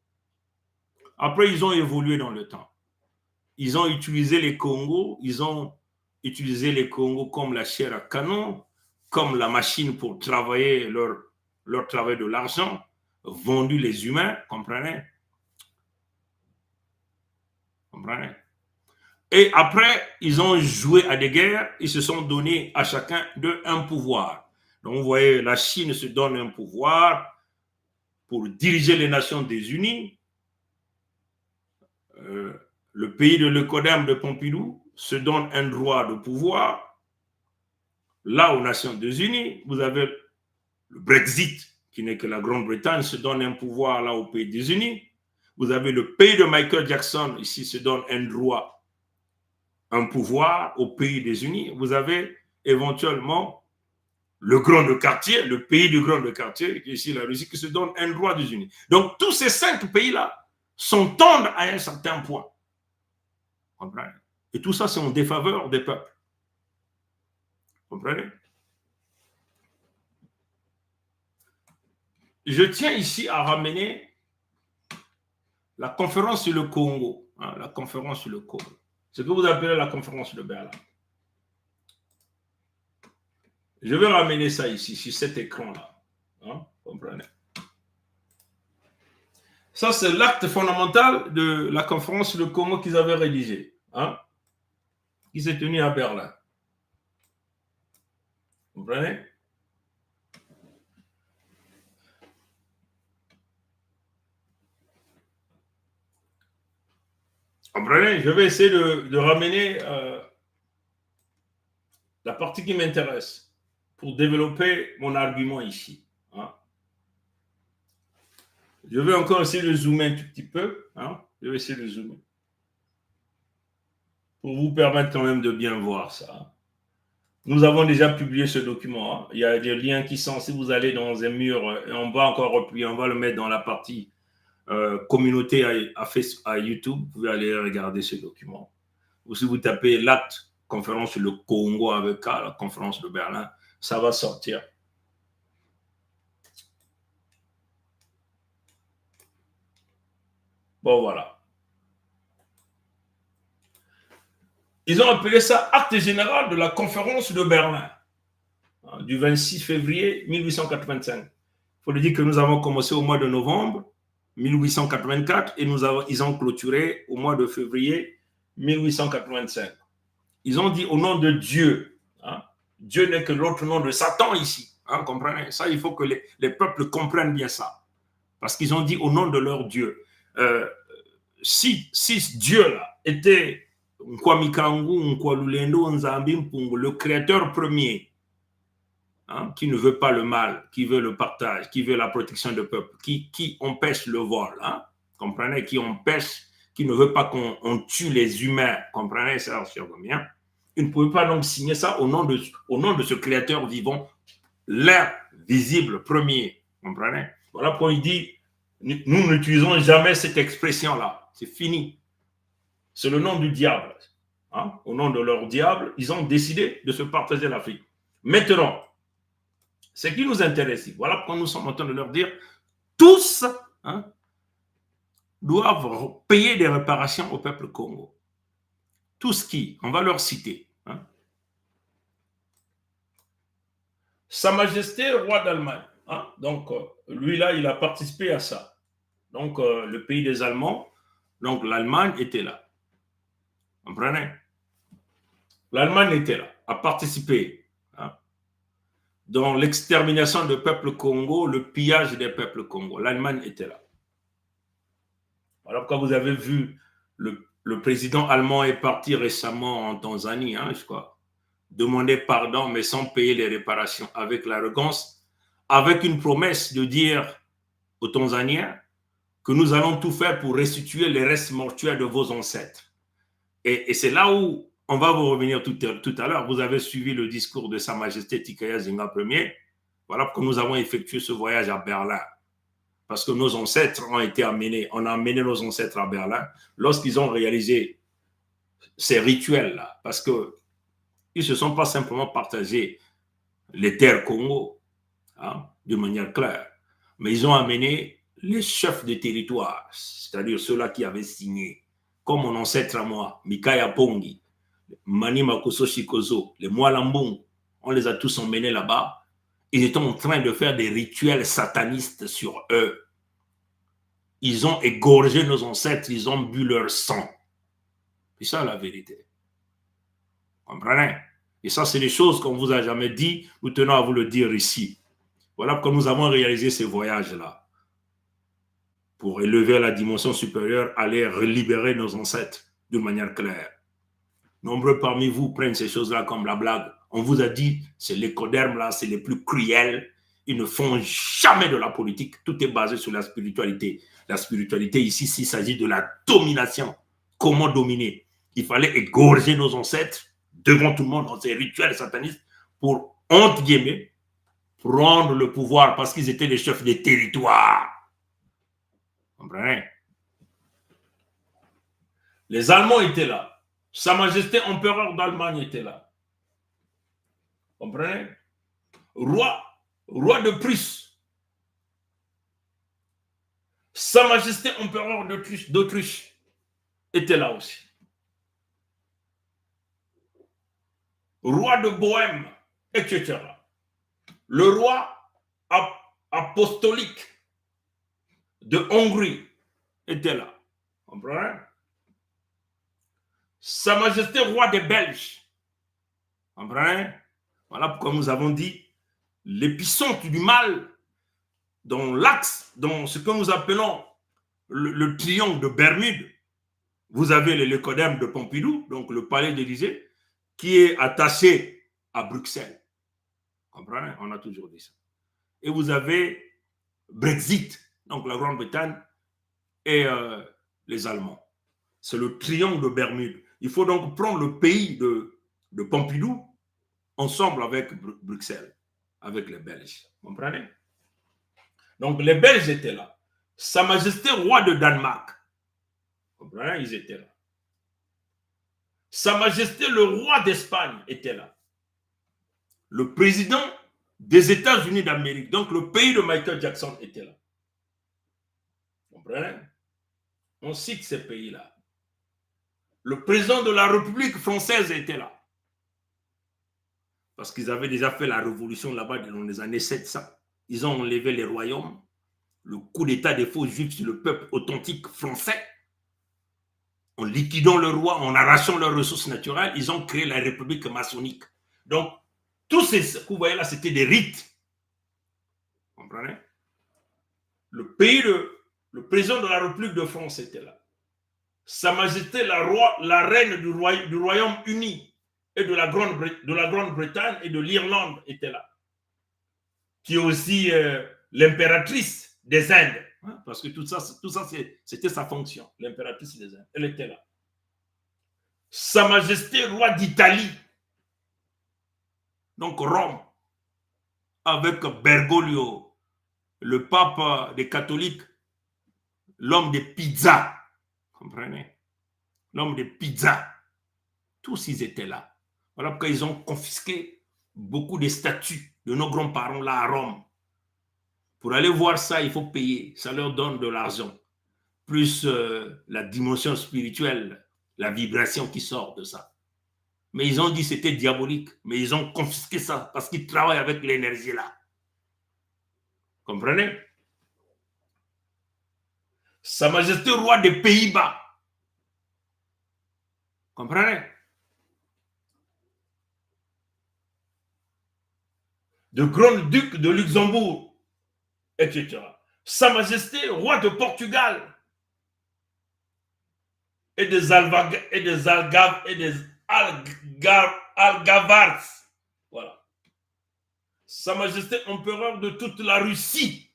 Après, ils ont évolué dans le temps. Ils ont utilisé les Congos. Ils ont utilisé les Congos comme la chair à canon, comme la machine pour travailler leur travail de l'argent, vendu les humains, comprenez? Comprenez? Et après, ils ont joué à des guerres, ils se sont donné à chacun d'eux un pouvoir. Donc, vous voyez, la Chine se donne un pouvoir pour diriger les Nations Unies. Le pays de l'Écodème de Pompidou se donne un droit de pouvoir. Là, aux Nations Unies, vous avez le Brexit, qui n'est que la Grande-Bretagne, se donne un pouvoir là au pays des Unis. Vous avez le pays de Michael Jackson, ici, se donne un droit, un pouvoir au pays des Unis. Vous avez éventuellement le Grand de Quartier, le pays du Grand de Quartier, qui est ici la Russie, qui se donne un droit des Unis. Donc, tous ces 5 pays-là s'entendent à un certain point. Comprenez? Et tout ça, c'est en défaveur des peuples. Comprenez? Je tiens ici à ramener la conférence sur le Congo. Hein, la conférence sur le Congo. Ce que vous appelez la conférence de Berlin. Je vais ramener ça ici, sur cet écran-là. Hein, comprenez? Ça, c'est l'acte fondamental de la conférence sur le Congo qu'ils avaient rédigé. Hein, qui s'est tenu à Berlin. Vous comprenez? Comprenez? Je vais essayer de ramener la partie qui m'intéresse pour développer mon argument ici. Hein. Je vais encore essayer de zoomer un tout petit peu. Hein. Je vais essayer de zoomer. Pour vous permettre quand même de bien voir ça. Nous avons déjà publié ce document. Hein. Il y a des liens qui sont, si vous allez dans un mur, on va encore replier, on va le mettre dans la partie communauté à YouTube. Vous pouvez aller regarder ce document. Ou si vous tapez l'acte conférence sur le Congo avec la conférence de Berlin, ça va sortir. Bon, voilà. Ils ont appelé ça acte général de la conférence de Berlin du 26 février 1885. Il faut le dire que nous avons commencé au mois de novembre 1884 et ils ont clôturé au mois de février 1885. Ils ont dit au nom de Dieu. Hein, Dieu n'est que l'autre nom de Satan ici. Hein, comprenez? Ça, il faut que les peuples comprennent bien ça. Parce qu'ils ont dit au nom de leur Dieu. Si Dieu là, était le créateur premier, hein, qui ne veut pas le mal, qui veut le partage, qui veut la protection du peuple, qui empêche le vol, hein, comprenez, qui ne veut pas qu'on tue les humains, comprenez ça, bien. Il ne pouvait pas donc signer ça au nom de ce créateur vivant, l'invisible premier, comprenez. Voilà pourquoi il dit, nous n'utilisons jamais cette expression-là, c'est fini. C'est le nom du diable. Hein? Au nom de leur diable, ils ont décidé de se partager l'Afrique. Maintenant, ce qui nous intéresse, voilà pourquoi nous sommes en train de leur dire, tous doivent payer des réparations au peuple Congo. Tous qui, on va leur citer. Hein. Sa Majesté, roi d'Allemagne. Hein. Donc, lui-là, il a participé à ça. Donc, le pays des Allemands, donc l'Allemagne était là. Vous comprenez? L'Allemagne était là, a participé hein, dans l'extermination du peuple Congo, le pillage des peuples Congo. L'Allemagne était là. Alors, quand vous avez vu, le président allemand est parti récemment en Tanzanie, hein, je crois, demander pardon, mais sans payer les réparations, avec l'arrogance, avec une promesse de dire aux Tanzaniens que nous allons tout faire pour restituer les restes mortuaires de vos ancêtres. Et c'est là où on va vous revenir tout à l'heure. Vous avez suivi le discours de Sa Majesté Tikaya Zinga Ier. Voilà pourquoi nous avons effectué ce voyage à Berlin. Parce que nos ancêtres ont été amenés, on a amené nos ancêtres à Berlin lorsqu'ils ont réalisé ces rituels-là. Parce qu'ils ne se sont pas simplement partagés les terres Congo hein, de manière claire, mais ils ont amené les chefs de territoire, c'est-à-dire ceux-là qui avaient signé, comme mon ancêtre à moi, Mikaya Pongi, Mani Makoso Shikozo, les Mwalambung, on les a tous emmenés là-bas. Ils étaient en train de faire des rituels satanistes sur eux. Ils ont égorgé nos ancêtres, ils ont bu leur sang. C'est ça la vérité. Vous comprenez? Et ça, c'est des choses qu'on ne vous a jamais dit. Nous tenons à vous le dire ici. Voilà pourquoi nous avons réalisé ces voyages-là. Pour élever à la dimension supérieure, aller libérer nos ancêtres d'une manière claire. Nombreux parmi vous prennent ces choses-là comme la blague. On vous a dit, c'est les codermes là, c'est les plus cruels. Ils ne font jamais de la politique. Tout est basé sur la spiritualité. La spiritualité ici, s'il s'agit de la domination. Comment dominer? Il fallait égorger nos ancêtres devant tout le monde dans ces rituels satanistes pour, entre guillemets, prendre le pouvoir parce qu'ils étaient les chefs des territoires. Vous comprenez? Les Allemands étaient là. Sa Majesté empereur d'Allemagne était là. Vous comprenez? Roi de Prusse. Sa Majesté empereur d'Autriche était là aussi. Roi de Bohême, etc. Le roi apostolique de Hongrie était là. Vous comprenez? Sa Majesté roi des Belges. Vous comprenez? Voilà pourquoi nous avons dit l'épicentre du mal dans l'axe, dans ce que nous appelons le triangle de Bermude. Vous avez le Lycodème de Pompidou, donc le palais d'Élysée, qui est attaché à Bruxelles. Vous comprenez? On a toujours dit ça. Et vous avez Brexit, donc la Grande-Bretagne et les Allemands. C'est le triangle de Bermude. Il faut donc prendre le pays de Pompidou ensemble avec Bruxelles, avec les Belges. Vous comprenez? Donc les Belges étaient là. Sa Majesté roi de Danemark. Vous comprenez? Ils étaient là. Sa Majesté le roi d'Espagne était là. Le président des États-Unis d'Amérique, donc le pays de Michael Jackson était là. Vous comprenez? On cite ces pays-là. Le président de la République française était là. Parce qu'ils avaient déjà fait la révolution là-bas dans les années 700. Ils ont enlevé les royaumes, le coup d'état des faux juifs sur le peuple authentique français. En liquidant le roi, en arrachant leurs ressources naturelles, ils ont créé la République maçonnique. Donc, tous ces que vous voyez là, c'était des rites. Vous comprenez? Le président de la République de France était là. Sa Majesté la reine du Royaume-Uni et de la Grande-Bretagne et de l'Irlande était là. Qui est aussi l'impératrice des Indes. Hein, parce que tout ça c'était sa fonction, l'impératrice des Indes. Elle était là. Sa Majesté roi d'Italie. Donc Rome. Avec Bergoglio, le pape des catholiques, l'homme des pizzas. Comprenez? L'homme des pizzas. Tous ils étaient là. Voilà pourquoi ils ont confisqué beaucoup de statues de nos grands-parents là à Rome. Pour aller voir ça, il faut payer. Ça leur donne de l'argent. Plus la dimension spirituelle la vibration qui sort de ça. Mais ils ont dit que c'était diabolique. Mais ils ont confisqué ça parce qu'ils travaillent avec l'énergie là. Comprenez? Sa Majesté roi des Pays-Bas. Comprenez? De grand-duc de Luxembourg, etc. Sa Majesté roi de Portugal et des Algavars. Voilà. Sa Majesté empereur de toute la Russie.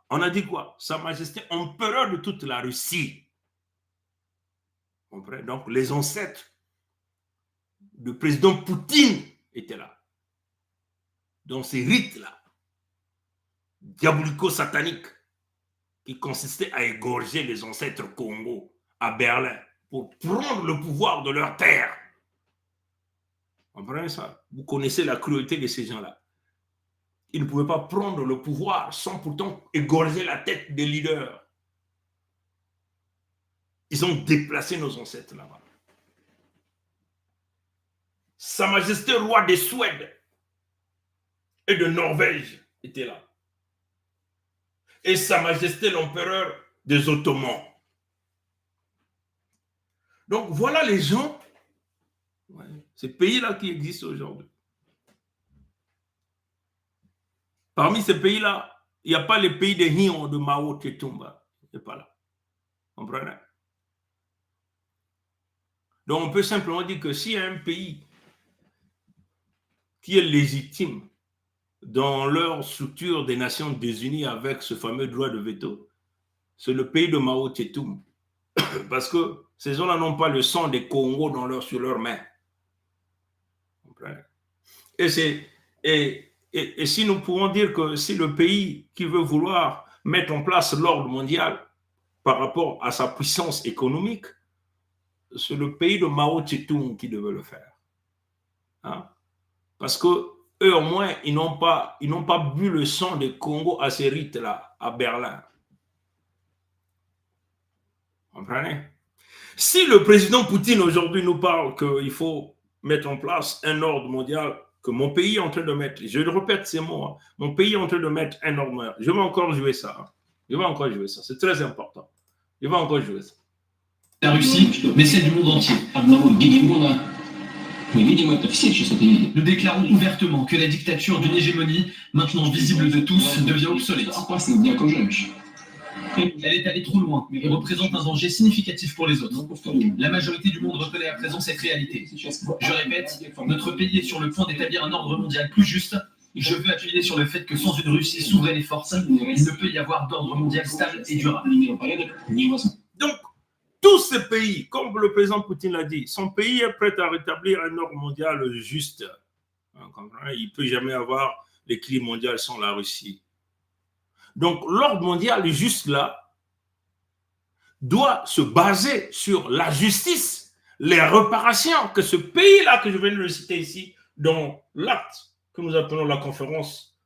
On a dit quoi? Sa Majesté empereur de toute la Russie. Donc les ancêtres du président Poutine étaient là. Donc ces rites-là, diabolico-sataniques, qui consistaient à égorger les ancêtres Congo à Berlin pour prendre le pouvoir de leur terre. Vous comprenez ça? Vous connaissez la cruauté de ces gens-là. Ils ne pouvaient pas prendre le pouvoir sans pourtant égorger la tête des leaders. Ils ont déplacé nos ancêtres là-bas. Sa Majesté roi de Suède et de Norvège était là. Et Sa Majesté l'empereur des Ottomans. Donc voilà les gens, ces pays-là qui existent aujourd'hui. Parmi ces pays-là, il n'y a pas les pays de Hion de Mao Tse-tung. Il n'est pas là. Vous comprenez? Donc on peut simplement dire que s'il y a un pays qui est légitime dans leur structure des Nations Unies avec ce fameux droit de veto, c'est le pays de Mao Tse-tung. Parce que ces gens-là n'ont pas le sang des Congos sur leurs mains. Et si nous pouvons dire que si le pays qui veut vouloir mettre en place l'ordre mondial par rapport à sa puissance économique, c'est le pays de Mao Tse-tung qui devait le faire. Hein? Parce que eux, au moins, ils n'ont pas bu le sang des Congo à ces rites-là, à Berlin. Vous comprenez? Si le président Poutine aujourd'hui nous parle qu'il faut mettre en place un ordre mondial, que mon pays est en train de mettre, je le répète ces mots, hein, mon pays est en train de mettre un ordre mondial, je vais encore jouer ça. Hein. Je vais encore jouer ça, c'est très important. Je vais encore jouer ça. La Russie, mais celle du monde entier. Nous déclarons ouvertement que la dictature d'une hégémonie, maintenant visible de tous, devient obsolète. Elle est allée trop loin et représente un danger significatif pour les autres. La majorité du monde reconnaît à présent cette réalité. Je répète, notre pays est sur le point d'établir un ordre mondial plus juste. Je veux appuyer sur le fait que sans une Russie souveraine et forte, il ne peut y avoir d'ordre mondial stable et durable. Donc, tous ces pays, comme le président Poutine l'a dit, son pays est prêt à rétablir un ordre mondial juste. Il ne peut jamais avoir l'équilibre mondial sans la Russie. Donc, l'ordre mondial juste là doit se baser sur la justice, les réparations que ce pays-là que je viens de le citer ici, dans l'acte que nous appelons la conférence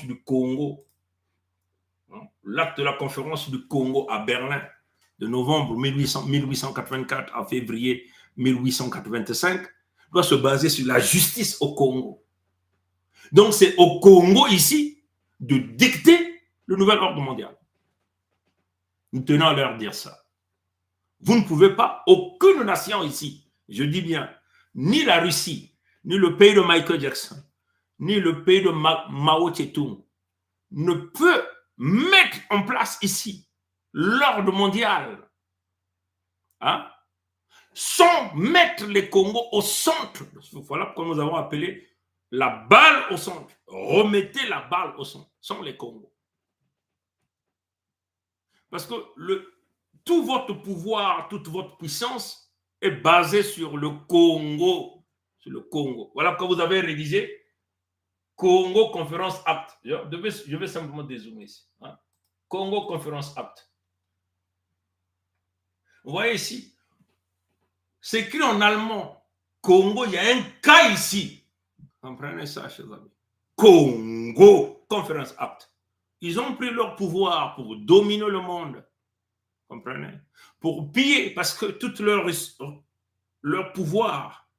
du Congo, l'acte de la conférence du Congo à Berlin, de novembre 1884 à février 1885, doit se baser sur la justice au Congo. Donc, c'est au Congo ici de dicter le nouvel ordre mondial. Nous tenons à leur dire ça. Vous ne pouvez pas, aucune nation ici, je dis bien, ni la Russie, ni le pays de Michael Jackson, ni le pays de Mao Tse-tung, ne peut mettre en place ici l'ordre mondial, hein, sans mettre les Congos au centre. Voilà comme nous avons appelé la balle au centre. Remettez la balle au centre, sans les Congos. Parce que tout votre pouvoir, toute votre puissance est basée sur le Congo. Sur le Congo. Voilà pourquoi vous avez rédigé Congo Conférence Act. Je vais simplement dézoomer ici. Hein. Congo Conférence Act. Vous voyez ici, c'est écrit en allemand. Congo, il y a un cas ici. Comprenez ça, chers amis. Congo Conférence Act. Ils ont pris leur pouvoir pour dominer le monde. Comprenez? Pour piller, parce que tout leur pouvoir,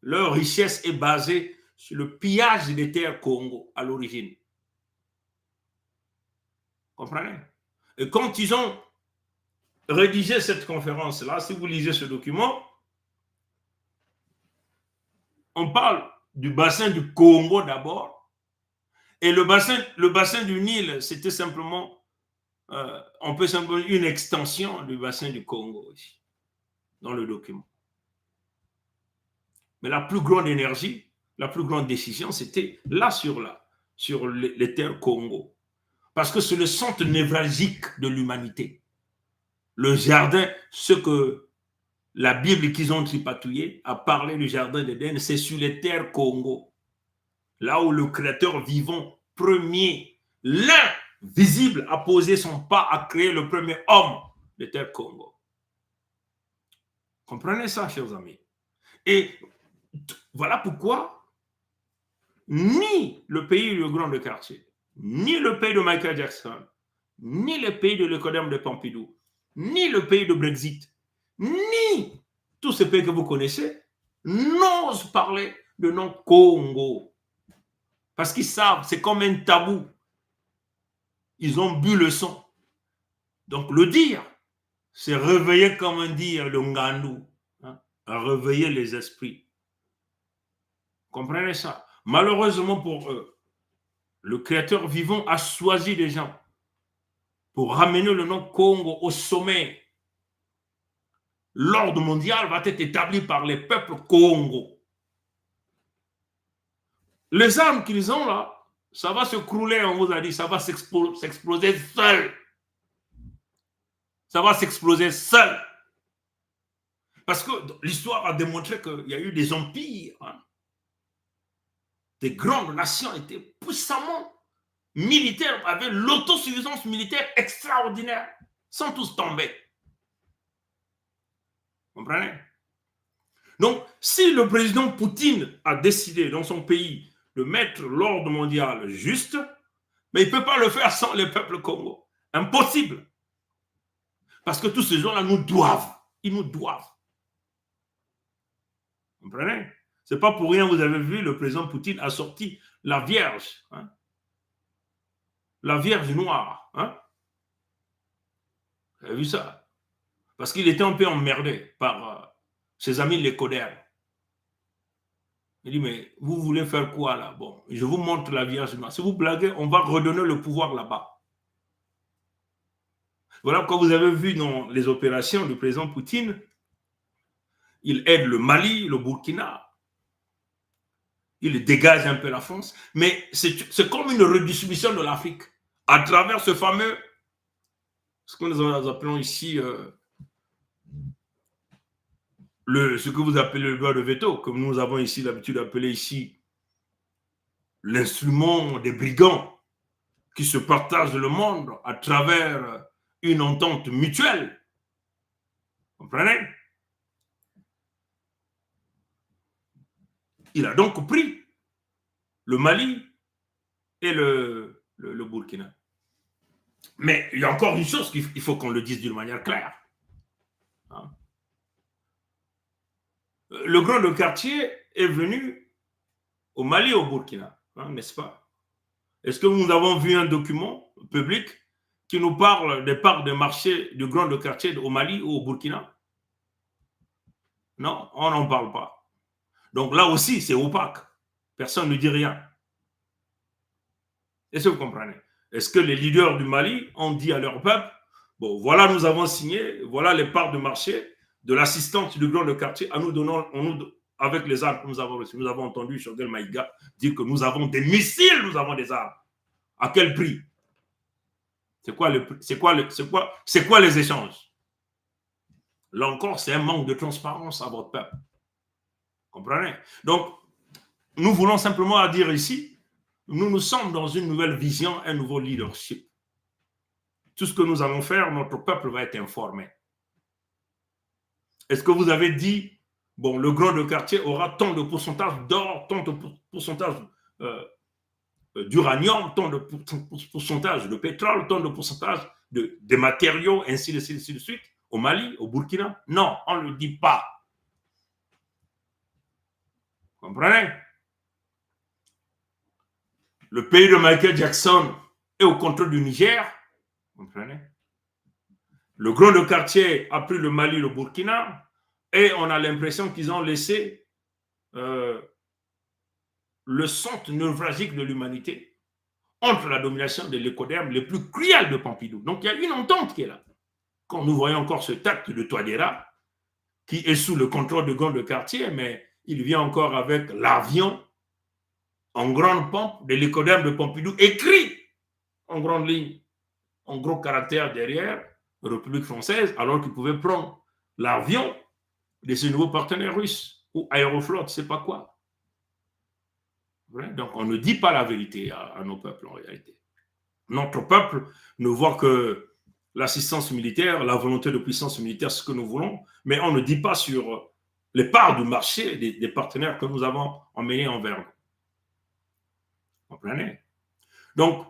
leur richesse est basée sur le pillage des terres Congo à l'origine. Comprenez? Et quand ils ont rédigé cette conférence-là, si vous lisez ce document, on parle du bassin du Congo d'abord, et le bassin du Nil, c'était simplement, on peut simplement une extension du bassin du Congo aussi, dans le document. Mais la plus grande énergie, la plus grande décision, c'était là sur les terres Congo. Parce que c'est le centre névralgique de l'humanité. Le jardin, ce que la Bible qu'ils ont tripatouillé a parlé du jardin d'Éden, c'est sur les terres Congo. Là où le Créateur vivant, premier, l'invisible, a posé son pas à créer le premier homme de terre Congo. Comprenez ça, chers amis. Et voilà pourquoi ni le pays du Grand Quartier, ni le pays de Michael Jackson, ni le pays de l'écodème de Pompidou, ni le pays de Brexit, ni tous ces pays que vous connaissez, n'osent parler de nom Congo. Parce qu'ils savent, c'est comme un tabou. Ils ont bu le son. Donc le dire, c'est réveiller, comme on dit, le Ngandou, hein, réveiller les esprits. Comprenez ça? Malheureusement pour eux, le Créateur vivant a choisi des gens pour ramener le nom Congo au sommet. L'ordre mondial va être établi par les peuples Congo. Les armes qu'ils ont là, ça va se crouler, on vous a dit, ça va s'exploser seul. Ça va s'exploser seul. Parce que l'histoire a démontré qu'il y a eu des empires, hein. Des grandes nations étaient puissamment militaires, avaient l'autosuffisance militaire extraordinaire, sans tous tomber. Vous comprenez? Donc, si le président Poutine a décidé dans son pays de mettre l'ordre mondial juste, mais il ne peut pas le faire sans les peuples Congo. Impossible. Parce que tous ces gens-là nous doivent. Ils nous doivent. Vous comprenez? Ce n'est pas pour rien, vous avez vu, le président Poutine a sorti la Vierge. Hein? La Vierge noire. Hein? Vous avez vu ça? Parce qu'il était un peu emmerdé par ses amis les codères. Il dit, mais vous voulez faire quoi là? Bon, je vous montre la Vierge noire. Si vous blaguez, on va redonner le pouvoir là-bas. Voilà pourquoi vous avez vu dans les opérations du président Poutine, il aide le Mali, le Burkina. Il dégage un peu la France. Mais c'est comme une redistribution de l'Afrique à travers ce fameux, ce que nous appelons ici, ce que vous appelez le droit de veto, comme nous avons ici l'habitude d'appeler ici l'instrument des brigands qui se partagent le monde à travers une entente mutuelle. Vous comprenez? Il a donc pris le Mali et le Burkina. Mais il y a encore une chose qu'il faut qu'on le dise d'une manière claire. Hein? Le grand quartier est venu au Mali et au Burkina, hein, n'est-ce pas? Est-ce que nous avons vu un document public qui nous parle des parts de marché du grand quartier au Mali ou au Burkina? Non, on n'en parle pas. Donc là aussi, c'est opaque. Personne ne dit rien. Est-ce que vous comprenez? Est-ce que les leaders du Mali ont dit à leur peuple, bon, voilà, nous avons signé, voilà les parts de marché de l'assistance du grand quartier, à nous donnant, avec les armes que nous avons reçues. Nous avons entendu Choguel Maïga dire que nous avons des missiles, nous avons des armes. À quel prix? C'est quoi les échanges? Là encore, c'est un manque de transparence à votre peuple. Comprenez? Donc, nous voulons simplement dire ici, nous sommes dans une nouvelle vision, un nouveau leadership. Tout ce que nous allons faire, notre peuple va être informé. Est-ce que vous avez dit, bon, le grand quartier aura tant de pourcentage d'or, tant de pourcentage d'uranium, tant de pourcentage de pétrole, tant de pourcentage de matériaux, ainsi de suite, au Mali, au Burkina? Non, on ne le dit pas. Vous comprenez? Le pays de Michael Jackson est au contrôle du Niger. Vous comprenez? Le grand de quartier a pris le Mali, le Burkina, et on a l'impression qu'ils ont laissé le centre névralgique de l'humanité entre la domination de l'écoderme les plus cruels de Pompidou. Donc il y a une entente qui est là. Quand nous voyons encore ce tact de Touadéra, qui est sous le contrôle de grand de quartier, mais il vient encore avec l'avion en grande pompe de l'écoderme de Pompidou, écrit en grande ligne, en gros caractère derrière, République française, alors qu'il pouvait prendre l'avion de ce nouveau partenaire russe, ou Aéroflot, je ne sais pas quoi. Donc on ne dit pas la vérité à nos peuples en réalité. Notre peuple ne voit que l'assistance militaire, la volonté de puissance militaire, ce que nous voulons, mais on ne dit pas sur les parts du marché des partenaires que nous avons emmenés envers nous. Vous comprenez? Donc,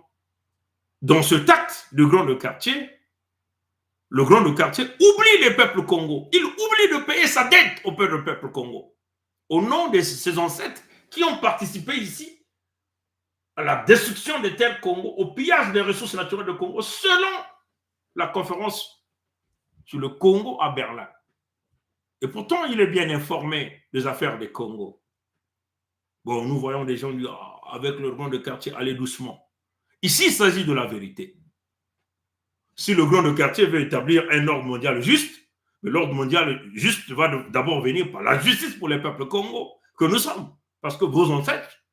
dans ce tact du grand de quartier, le grand de quartier oublie les peuples Congo. Il oublie de payer sa dette au peuple Congo. Au nom de ses ancêtres qui ont participé ici à la destruction des terres Congo, au pillage des ressources naturelles de Congo, selon la conférence sur le Congo à Berlin. Et pourtant, il est bien informé des affaires des Congo. Bon, nous voyons des gens dire, avec le grand de quartier, allez doucement. Ici, il s'agit de la vérité. Si le grand de quartier veut établir un ordre mondial juste, mais l'ordre mondial juste va d'abord venir par la justice pour les peuples Congo que nous sommes. Parce que vos ancêtres,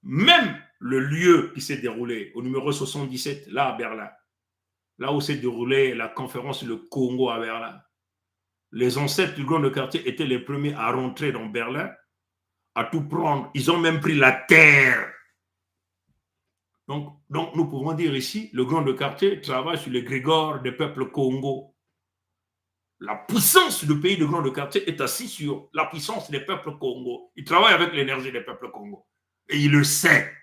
même le lieu qui s'est déroulé au numéro 77, là à Berlin, là où s'est déroulée la conférence sur le Congo à Berlin, les ancêtres du grand de quartier étaient les premiers à rentrer dans Berlin, à tout prendre. Ils ont même pris la terre. Donc nous pouvons dire ici, le grand de quartier travaille sur les grégores des peuples Congo. La puissance du pays de grand de quartier est assise sur la puissance des peuples Congo. Il travaille avec l'énergie des peuples Congo. Et il le sait.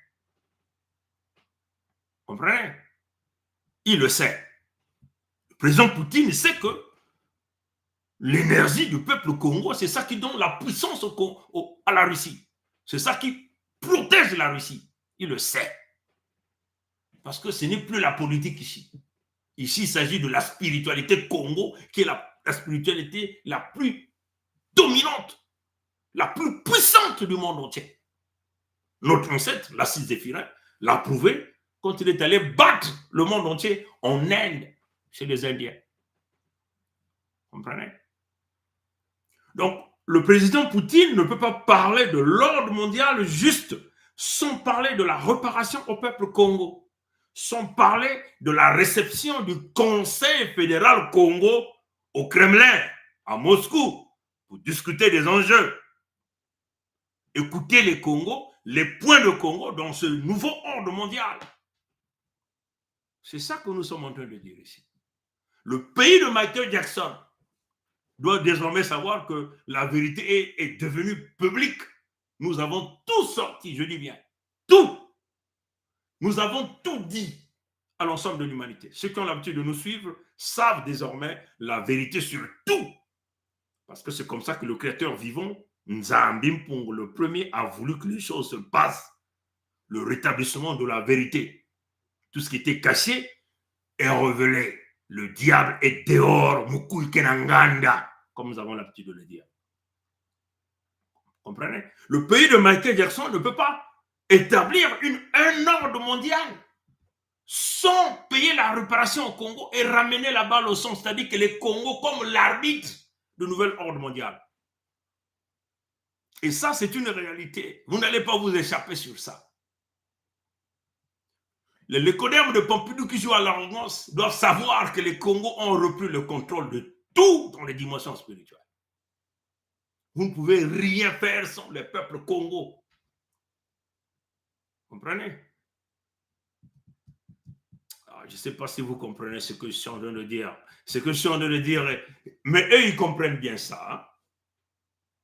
Vous comprenez? Il le sait. Le président Poutine sait que l'énergie du peuple Congo, c'est ça qui donne la puissance à la Russie. C'est ça qui protège la Russie. Il le sait. Parce que ce n'est plus la politique ici. Ici, il s'agit de la spiritualité Congo, qui est la spiritualité la plus dominante, la plus puissante du monde entier. Notre ancêtre, l'Assis Zéphirin, l'a prouvé quand il est allé battre le monde entier en Inde, chez les Indiens. Vous comprenez? Donc, le président Poutine ne peut pas parler de l'ordre mondial juste sans parler de la réparation au peuple Congo, sans parler de la réception du Conseil fédéral Congo au Kremlin, à Moscou, pour discuter des enjeux. Écouter les Congos, les points de Congo dans ce nouveau ordre mondial. C'est ça que nous sommes en train de dire ici. Le pays de Michael Jackson doit désormais savoir que la vérité est devenue publique. Nous avons tout sorti, je dis bien, tout. Nous avons tout dit à l'ensemble de l'humanité. Ceux qui ont l'habitude de nous suivre savent désormais la vérité sur tout. Parce que c'est comme ça que le Créateur vivant, Nzambi Mpungu, le premier, a voulu que les choses se passent. Le rétablissement de la vérité. Tout ce qui était caché est révélé. Le diable est dehors, Mukui Kenanganda, comme nous avons l'habitude de le dire. Vous comprenez? Le pays de Michael Jackson ne peut pas établir un ordre mondial sans payer la réparation au Congo et ramener la balle au centre, c'est-à-dire que les Congo comme l'arbitre de nouvel ordre mondial. Et ça, c'est une réalité. Vous n'allez pas vous échapper sur ça. Les l'écoderme de Pompidou qui jouent à l'arrogance doivent savoir que les Congos ont repris le contrôle de tout dans les dimensions spirituelles. Vous ne pouvez rien faire sans les peuples Congo. Vous comprenez? Alors, je ne sais pas si vous comprenez ce que je suis en train de dire. Ce que je suis en train de dire, mais eux, ils comprennent bien ça. Hein?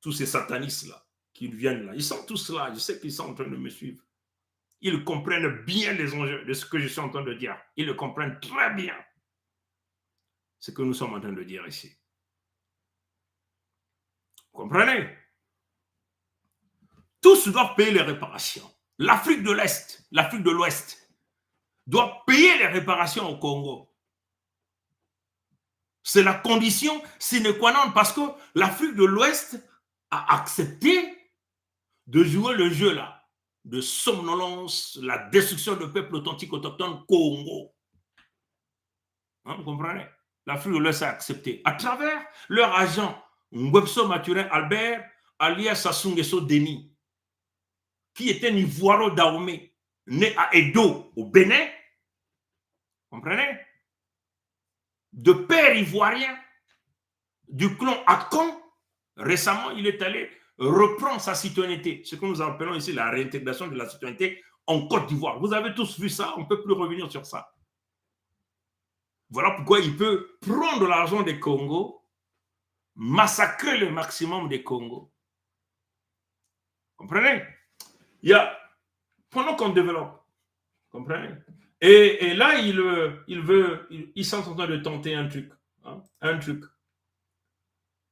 Tous ces satanistes-là qui viennent là, ils sont tous là. Je sais qu'ils sont en train de me suivre. ils comprennent bien les enjeux de ce que je suis en train de dire. Ils le comprennent très bien. Ce que nous sommes en train de dire ici. Vous comprenez? Tous doivent payer les réparations. L'Afrique de l'Est, l'Afrique de l'Ouest doit payer les réparations au Congo. C'est la condition sine qua non parce que l'Afrique de l'Ouest a accepté de jouer le jeu là, de somnolence, la destruction de peuples authentiques autochtones Congo. Hein, vous comprenez? L'Afrique de l'Ouest a accepté à travers leur agent Ngwebso Maturin Albert alias Sassou Nguesso Denis, qui était un Ivoiro Dahomey, né à Edo, au Bénin. Vous comprenez? De père ivoirien, du clan Akon. Récemment, il est allé reprendre sa citoyenneté, ce que nous appelons ici la réintégration de la citoyenneté en Côte d'Ivoire. Vous avez tous vu ça, on ne peut plus revenir sur ça. Voilà pourquoi il peut prendre l'argent des Congos, massacrer le maximum des Congos. Comprenez? Pendant qu'on développe, comprenez? Et là, ils sont en train de tenter un truc, hein, un truc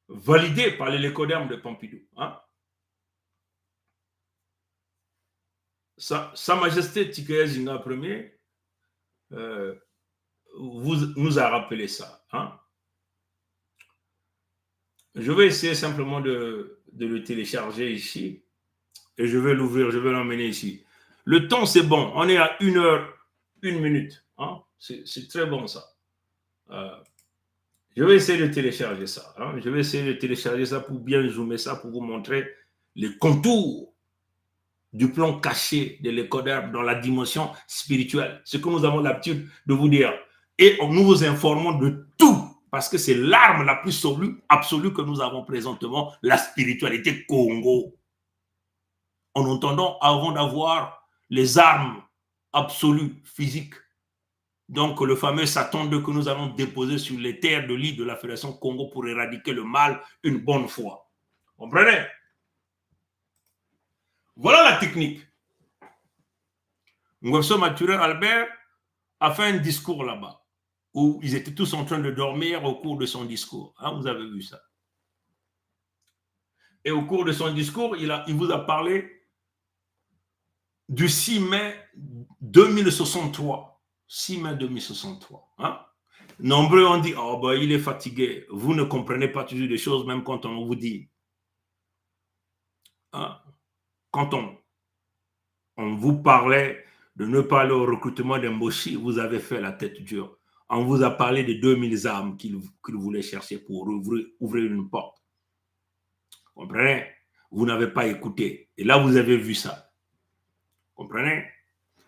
validé par les l'écoderme de Pompidou. Hein. Sa Majesté Tikaya Zinga Ier nous a rappelé ça. Hein. Je vais essayer simplement de le télécharger ici et je vais l'ouvrir, je vais l'emmener ici. Le temps, c'est bon. On est à 1 heure, 1 minute. Hein. C'est très bon, ça. Je vais essayer de télécharger ça. Hein. Je vais essayer de télécharger ça pour bien zoomer ça, pour vous montrer les contours du plan caché de l'écoderme dans la dimension spirituelle. Ce que nous avons l'habitude de vous dire. Et nous vous informons de tout, parce que c'est l'arme la plus absolue que nous avons présentement, la spiritualité Congo. En entendant, avant d'avoir les armes absolues, physiques, donc le fameux Satan 2 que nous allons déposer sur les terres de l'île de la Fédération Congo pour éradiquer le mal une bonne fois. Comprenez? Voilà la technique. Ngwebso Maturin Albert a fait un discours là-bas où ils étaient tous en train de dormir au cours de son discours. Hein, vous avez vu ça. Et au cours de son discours, il vous a parlé du 6 mai 2063. 6 mai 2063. Hein? Nombreux ont dit, oh ben, il est fatigué. Vous ne comprenez pas toujours des choses, même quand on vous dit. Hein? Quand on vous parlait de ne pas aller au recrutement d'Emboshi, vous avez fait la tête dure. On vous a parlé de 2000 armes qu'il voulait chercher pour ouvrir une porte. Vous comprenez? Vous n'avez pas écouté. Et là, vous avez vu ça. Vous comprenez?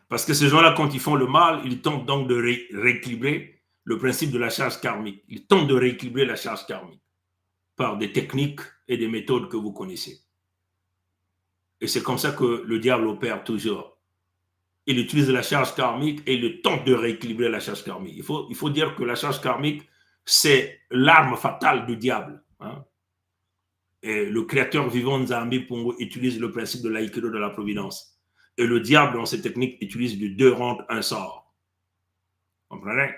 Parce que ces gens-là, quand ils font le mal, ils tentent donc de rééquilibrer le principe de la charge karmique. Ils tentent de rééquilibrer la charge karmique par des techniques et des méthodes que vous connaissez. Et c'est comme ça que le diable opère toujours. Il utilise la charge karmique et il tente de rééquilibrer la charge karmique. Il faut dire que la charge karmique, c'est l'arme fatale du diable. Hein? Et le créateur vivant Nzambi Pongo utilise le principe de l'aïkido de la providence. Et le diable, dans cette technique, utilise de 2 rentes, 1 sort. Vous comprenez?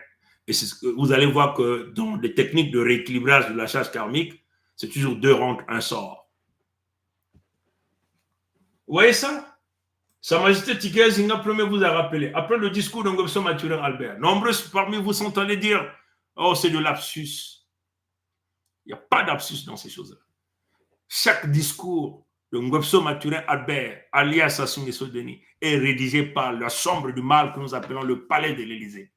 Et vous allez voir que dans les techniques de rééquilibrage de la charge karmique, c'est toujours 2 rentes, 1 sort. Vous voyez ça? Sa Majesté Tikaya Zinga Ier vous a rappelé, après le discours de Ngwebso Maturin Albert, nombreux parmi vous sont allés dire, oh, c'est de l'absus. Il n'y a pas d'absus dans ces choses-là. Chaque discours de Ngwebso Maturin Albert, alias Sassou Nguesso Denis, est rédigé par la chambre du mal que nous appelons le palais de l'Élysée.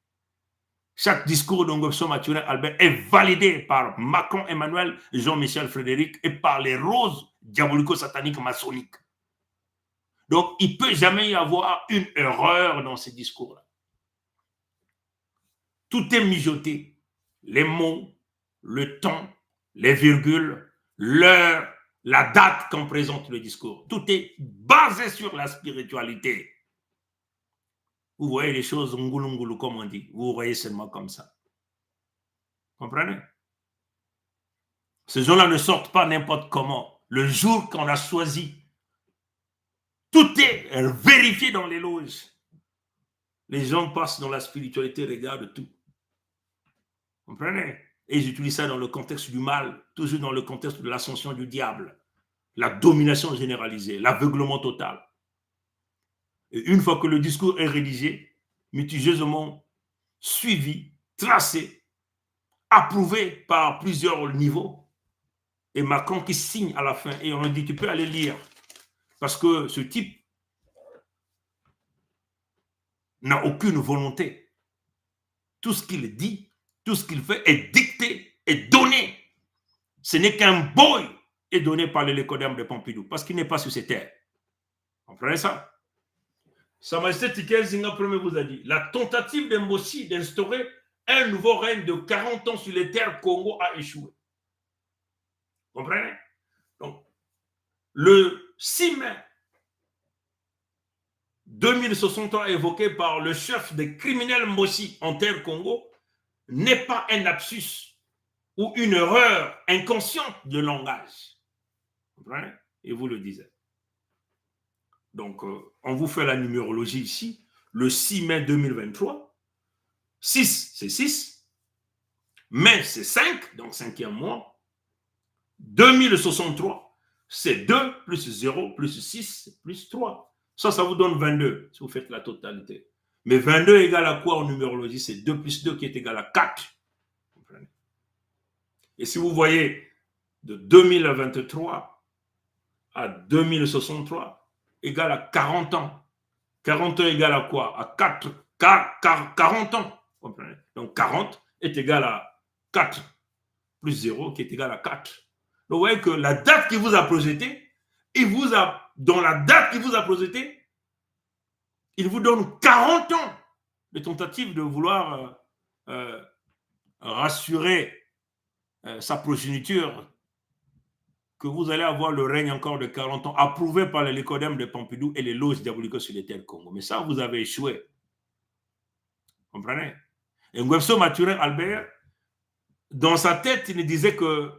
Chaque discours de Ngwebso Maturin Albert est validé par Macron Emmanuel, Jean-Michel Frédéric et par les roses diabolico-sataniques maçonniques. Donc, il ne peut jamais y avoir une erreur dans ces discours-là. Tout est mijoté. Les mots, le temps, les virgules, l'heure, la date qu'on présente le discours. Tout est basé sur la spiritualité. Vous voyez les choses ngulu comme on dit. Vous voyez seulement comme ça. Comprenez? Ces gens-là ne sortent pas n'importe comment. Le jour qu'on a choisi Tout est vérifié dans les loges. Les gens passent dans la spiritualité, regardent tout. Vous comprenez? Et ils utilisent ça dans le contexte du mal, toujours dans le contexte de l'ascension du diable, la domination généralisée, l'aveuglement total. Et une fois que le discours est rédigé, minutieusement suivi, tracé, approuvé par plusieurs niveaux, et Macron qui signe à la fin, et on dit tu peux aller lire, parce que ce type n'a aucune volonté. Tout ce qu'il dit, tout ce qu'il fait est dicté, est donné. Ce n'est qu'un boy est donné par le Lécodème de Pompidou, parce qu'il n'est pas sur ces terres. Vous comprenez ça? Sa Majesté Tikel Zinga Premier vous a dit, la tentative d'Mbossi d'instaurer un nouveau règne de 40 ans sur les terres Congo a échoué. Vous comprenez? Donc, le 6 mai 2063 évoqué par le chef des criminels Mbossi en terre Congo n'est pas un lapsus ou une erreur inconsciente de langage. Vous comprenez? Et vous le disiez. Donc, on vous fait la numérologie ici. Le 6 mai 2023, 6, c'est 6. Mai, c'est 5, donc 5e mois. 2063, c'est 2 plus 0 plus 6 plus 3. Ça vous donne 22, si vous faites la totalité. Mais 22 égale à quoi en numérologie? C'est 2 plus 2 qui est égal à 4. Et si vous voyez de 2023 à 2063, égale à 40 ans. 40 ans égale à quoi? À 40 ans. Comprenez? Donc 40 est égal à 4 plus 0 qui est égal à 4. Donc vous voyez que la date qui vous a projeté, dans la date qui vous a projeté, il vous donne 40 ans de tentative de vouloir rassurer sa progéniture que vous allez avoir le règne encore de 40 ans, approuvé par les Lécodèmes de Pompidou et les loges diaboliques sur les terres Congo. Mais ça, vous avez échoué. Vous comprenez? Et Ngwebso Mathurin Albert, dans sa tête, il disait que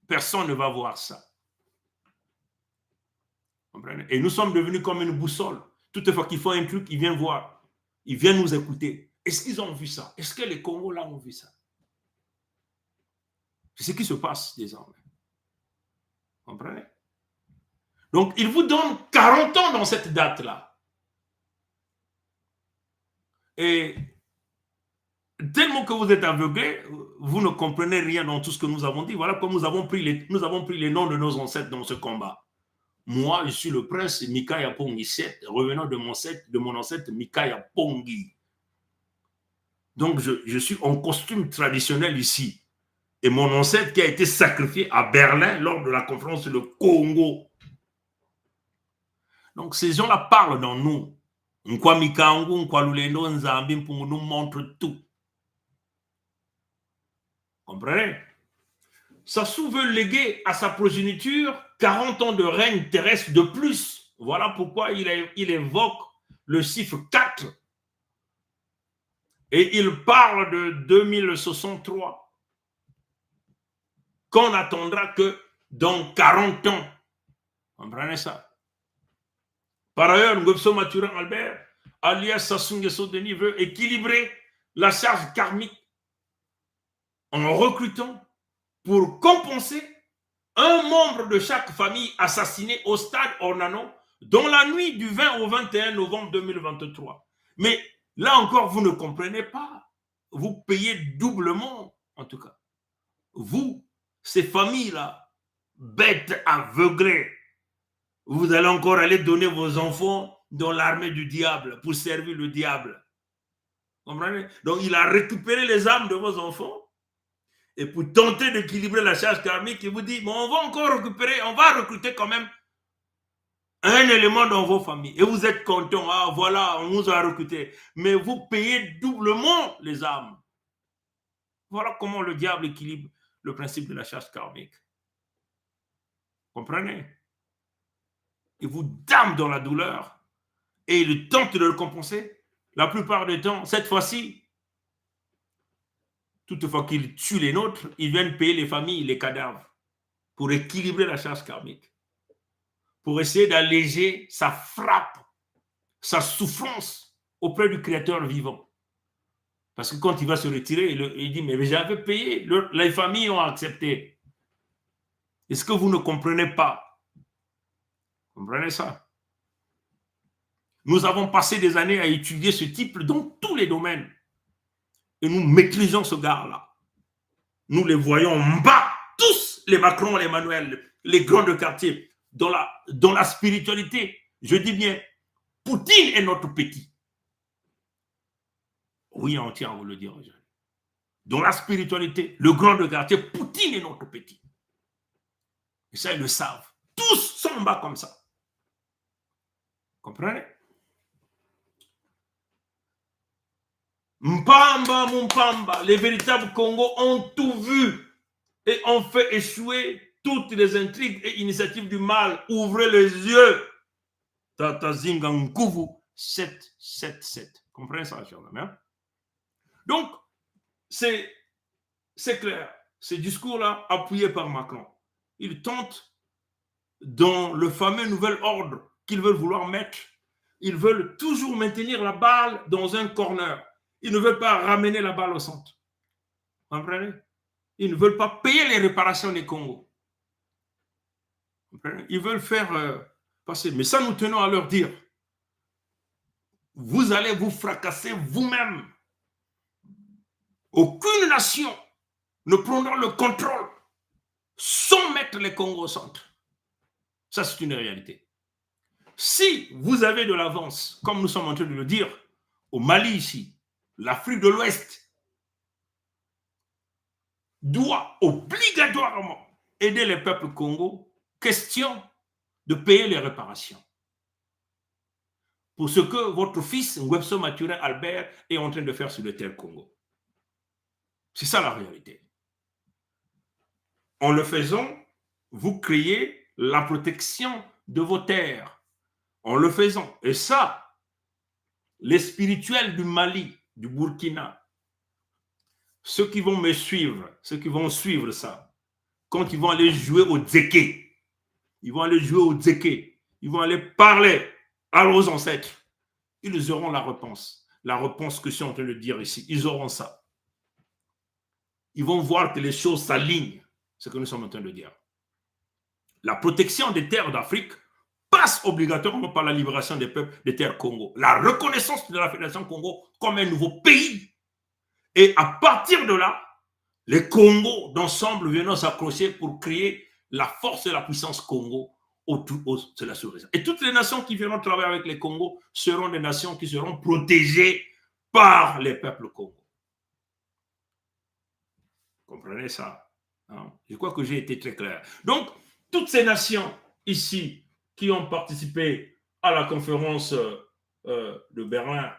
personne ne va voir ça. Vous comprenez? Et nous sommes devenus comme une boussole. Toutefois qu'il faut un truc, il vient voir. Il vient nous écouter. Est-ce qu'ils ont vu ça? Est-ce que les Congolais ont vu ça? C'est ce qui se passe désormais. Vous comprenez? Donc, il vous donne 40 ans dans cette date-là. Et tellement que vous êtes aveuglé, vous ne comprenez rien dans tout ce que nous avons dit. Voilà comme nous avons pris les noms de nos ancêtres dans ce combat. Moi, je suis le prince Mikaya Pongi 7, revenant de mon ancêtre Mikaya Pongi. Donc, je suis en costume traditionnel ici. Et mon ancêtre qui a été sacrifié à Berlin lors de la conférence sur le Congo. Donc, ces gens-là parlent dans nous. Pour nous montre tout. Comprenez? Sassou veut léguer à sa progéniture 40 ans de règne terrestre de plus. Voilà pourquoi il évoque le chiffre 4. Et il parle de 2063. Qu'on n'attendra que dans 40 ans. Comprenez ça? Par ailleurs, Ngwebso Mathurin Albert, alias Sassou Nguesso Denis, veut équilibrer la charge karmique en recrutant pour compenser un membre de chaque famille assassiné au stade Ornano dans la nuit du 20 au 21 novembre 2023. Mais là encore, vous ne comprenez pas. Vous payez doublement, en tout cas. Vous, ces familles-là, bêtes aveuglées, vous allez encore aller donner vos enfants dans l'armée du diable pour servir le diable. Comprenez? Donc, il a récupéré les âmes de vos enfants et pour tenter d'équilibrer la charge karmique, il vous dit, mais on va encore récupérer, on va recruter quand même un élément dans vos familles. Et vous êtes content, ah voilà, on nous a recruté. Mais vous payez doublement les âmes. Voilà comment le diable équilibre le principe de la charge karmique. Comprenez? Il vous dame dans la douleur et il tente de le compenser. La plupart du temps, cette fois-ci, toutefois qu'il tue les nôtres, ils viennent payer les familles, les cadavres pour équilibrer la charge karmique. pour essayer d'alléger sa frappe, sa souffrance auprès du Créateur vivant. Parce que quand il va se retirer, il dit, mais j'avais payé, les familles ont accepté. Est-ce que vous ne comprenez pas? Vous comprenez ça? Nous avons passé des années à étudier ce type dans tous les domaines. Et nous maîtrisons ce gars-là. Nous les voyons en bas, tous, les Macron, les Emmanuel, les grands de quartier, dans la spiritualité. Je dis bien, Poutine est notre petit. Oui, on tient à vous le dire aujourd'hui. Dans la spiritualité, le grand de quartier, Poutine est notre petit. Et ça, ils le savent. Tous sont en bas comme ça. Comprenez? Mpamba, Mumpamba, les véritables Congos ont tout vu et ont fait échouer toutes les intrigues et initiatives du mal. Ouvrez les yeux. Tata Zinga Nkuvu 777. Comprenez ça, cher ami? Donc, c'est clair. Ce discours-là, appuyé par Macron, il tente dans le fameux nouvel ordre qu'ils veulent vouloir mettre. Ils veulent toujours maintenir la balle dans un corner. Ils ne veulent pas ramener la balle au centre. Vous comprenez? Ils ne veulent pas payer les réparations des Congos. Ils veulent faire passer. Mais ça, nous tenons à leur dire. Vous allez vous fracasser vous-même. Aucune nation ne prendra le contrôle sans mettre les Congos au centre. Ça, c'est une réalité. Si vous avez de l'avance, comme nous sommes en train de le dire, au Mali ici, l'Afrique de l'Ouest doit obligatoirement aider les peuples congolais, question de payer les réparations. Pour ce que votre fils, Ngwebso Mathurin Albert, est en train de faire sur le terre Congo. C'est ça la réalité. En le faisant, vous créez la protection de vos terres. En le faisant. Et ça, les spirituels du Mali, du Burkina, ceux qui vont me suivre, ceux qui vont suivre ça, quand ils vont aller jouer au Dzeke, ils vont aller jouer au Dzeke, ils vont aller parler à leurs ancêtres, ils auront la réponse que je suis en train de dire ici, ils auront ça. Ils vont voir que les choses s'alignent, ce que nous sommes en train de dire. La protection des terres d'Afrique passe obligatoirement par la libération des peuples des terres Congo, la reconnaissance de la Fédération Congo comme un nouveau pays. Et à partir de là, les Congos d'ensemble viennent s'accrocher pour créer la force et la puissance Congo de la sous-région. Et toutes les nations qui viendront travailler avec les Congos seront des nations qui seront protégées par les peuples Congo. Comprenez ça? Hein? Je crois que j'ai été très clair. Donc, toutes ces nations ici qui ont participé à la conférence de Berlin,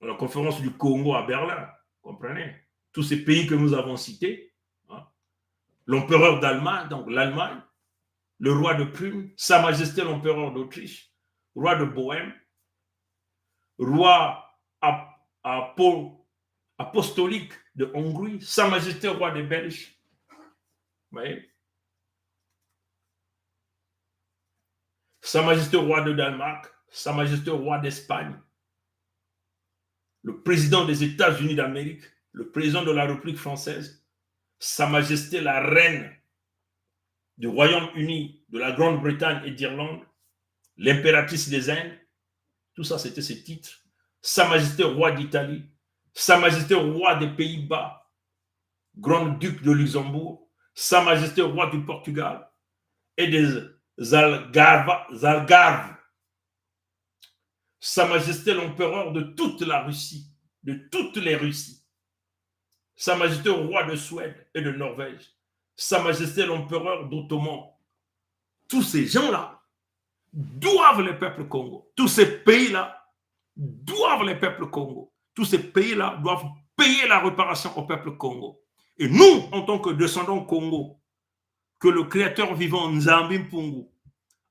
à la conférence du Congo à Berlin, comprenez? Tous ces pays que nous avons cités, hein? L'empereur d'Allemagne, donc l'Allemagne, le roi de Prune, Sa Majesté l'empereur d'Autriche, roi de Bohême, roi apostolique de Hongrie, Sa Majesté roi des Belges. Vous voyez? Sa Majesté roi de Danemark, Sa Majesté roi d'Espagne, le président des États-Unis d'Amérique, le président de la République française, Sa Majesté la reine du Royaume-Uni, de la Grande-Bretagne et d'Irlande, l'impératrice des Indes, tout ça c'était ces titres, Sa Majesté roi d'Italie, Sa Majesté roi des Pays-Bas, Grand-Duc de Luxembourg, Sa Majesté roi du Portugal et des Algarves, Sa Majesté l'empereur de toute la Russie, de toutes les Russies, Sa Majesté roi de Suède et de Norvège, Sa Majesté l'empereur d'Ottoman. Tous ces gens-là doivent les peuples Congo. Tous ces pays-là doivent les peuples Congo. Tous ces pays-là doivent payer la réparation au peuple Congo. Et nous, en tant que descendants Congo, que le créateur vivant Nzambi Mpungu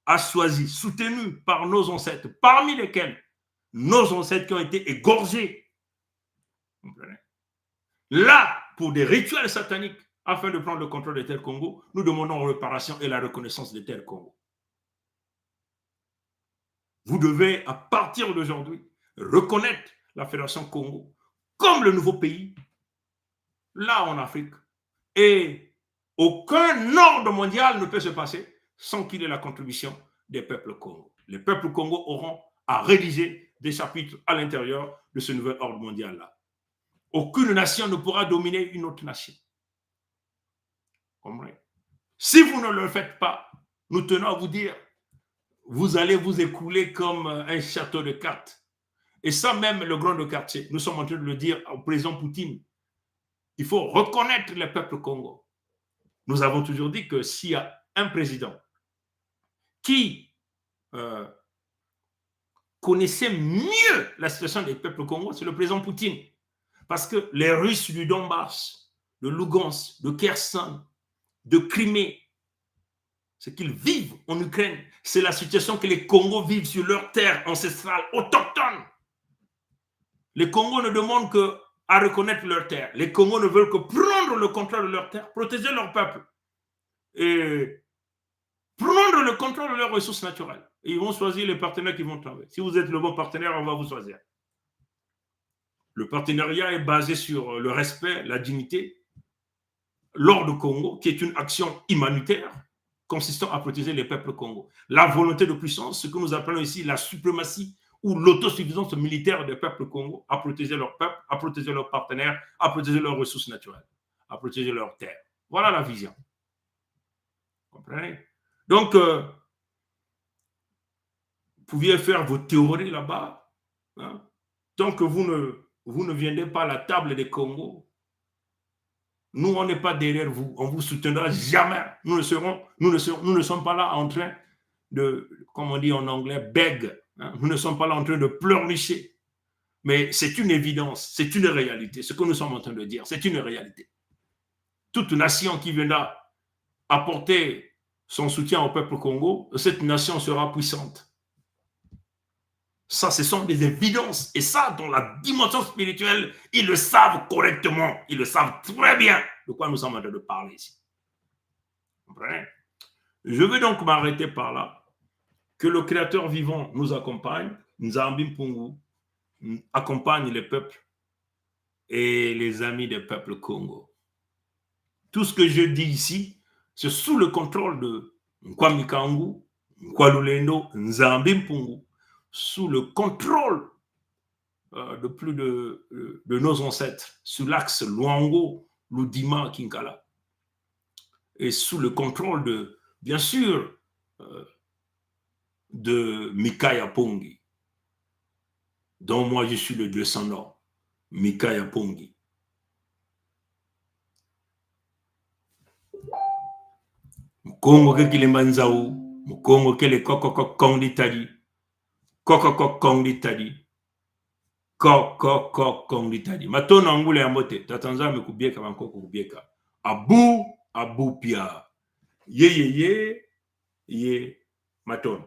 a choisi, soutenu par nos ancêtres, parmi lesquels nos ancêtres qui ont été égorgés. Là, pour des rituels sataniques, afin de prendre le contrôle des terres Congo, nous demandons réparation et la reconnaissance des terres Congo. Vous devez, à partir d'aujourd'hui, reconnaître la Fédération Congo comme le nouveau pays, là en Afrique. Et aucun ordre mondial ne peut se passer sans qu'il y ait la contribution des peuples Congo. Les peuples Congo auront à rédiger des chapitres à l'intérieur de ce nouvel ordre mondial-là. Aucune nation ne pourra dominer une autre nation. Comprenez? Si vous ne le faites pas, nous tenons à vous dire, vous allez vous écouler comme un château de cartes. Et ça, même le grand de quartier, nous sommes en train de le dire au président Poutine. Il faut reconnaître les peuples Congo. Nous avons toujours dit que s'il y a un président qui connaissait mieux la situation des peuples Congo, c'est le président Poutine. Parce que les Russes du Donbass, de Lugansk, de Kherson, de Crimée, ce qu'ils vivent en Ukraine, c'est la situation que les Congos vivent sur leur terre ancestrale, autochtone. Les Congos ne demandent qu'à reconnaître leur terre. Les Congos ne veulent que prendre le contrôle de leur terre, protéger leur peuple et prendre le contrôle de leurs ressources naturelles. Et ils vont choisir les partenaires qui vont travailler. Si vous êtes le bon partenaire, on va vous choisir. Le partenariat est basé sur le respect, la dignité. L'ordre Congo, qui est une action humanitaire consistant à protéger les peuples Congo. La volonté de puissance, ce que nous appelons ici la suprématie ou l'autosuffisance militaire des peuples Congo, à protéger leur peuple, à protéger leurs partenaires, à protéger leurs ressources naturelles, à protéger leurs terres. Voilà la vision. Vous comprenez? Donc, vous pouviez faire vos théories là-bas. Hein? Tant que vous ne viendrez pas à la table des Congo, nous, on n'est pas derrière vous. On ne vous soutiendra jamais. Nous ne sommes pas là en train de, comme on dit en anglais, beg. Hein? Nous ne sommes pas là en train de pleurnicher. Mais c'est une évidence, c'est une réalité. Ce que nous sommes en train de dire, c'est une réalité. Toute nation qui viendra apporter son soutien au peuple Congo, cette nation sera puissante. Ça, ce sont des évidences. Et ça, dans la dimension spirituelle, ils le savent correctement. Ils le savent très bien de quoi nous sommes en train de parler ici. Vous comprenez? Je vais donc m'arrêter par là. Que le Créateur vivant nous accompagne. Nzambi Mpungu accompagne les peuples et les amis des peuples Congo. Tout ce que je dis ici, c'est sous le contrôle de Nkwami Kangu, Nkwalulendo, Nzambi Mpungu, sous le contrôle de plus de nos ancêtres, sur l'axe Luango, Ludima, Kinkala, et sous le contrôle de, bien sûr, de Mikaya Pongi, dont moi je suis le descendant, Mikaya Pongi. Mukongo ke Kilimbanzao, Mukongo ke le Kokokok Kondi Tadi, Kokokok Kondi Tadi, Kokokok Kondi Tadi. Matona angule ya mote, tatanza me kubieka mankoko kubieka. Abu pia. Ye, matona.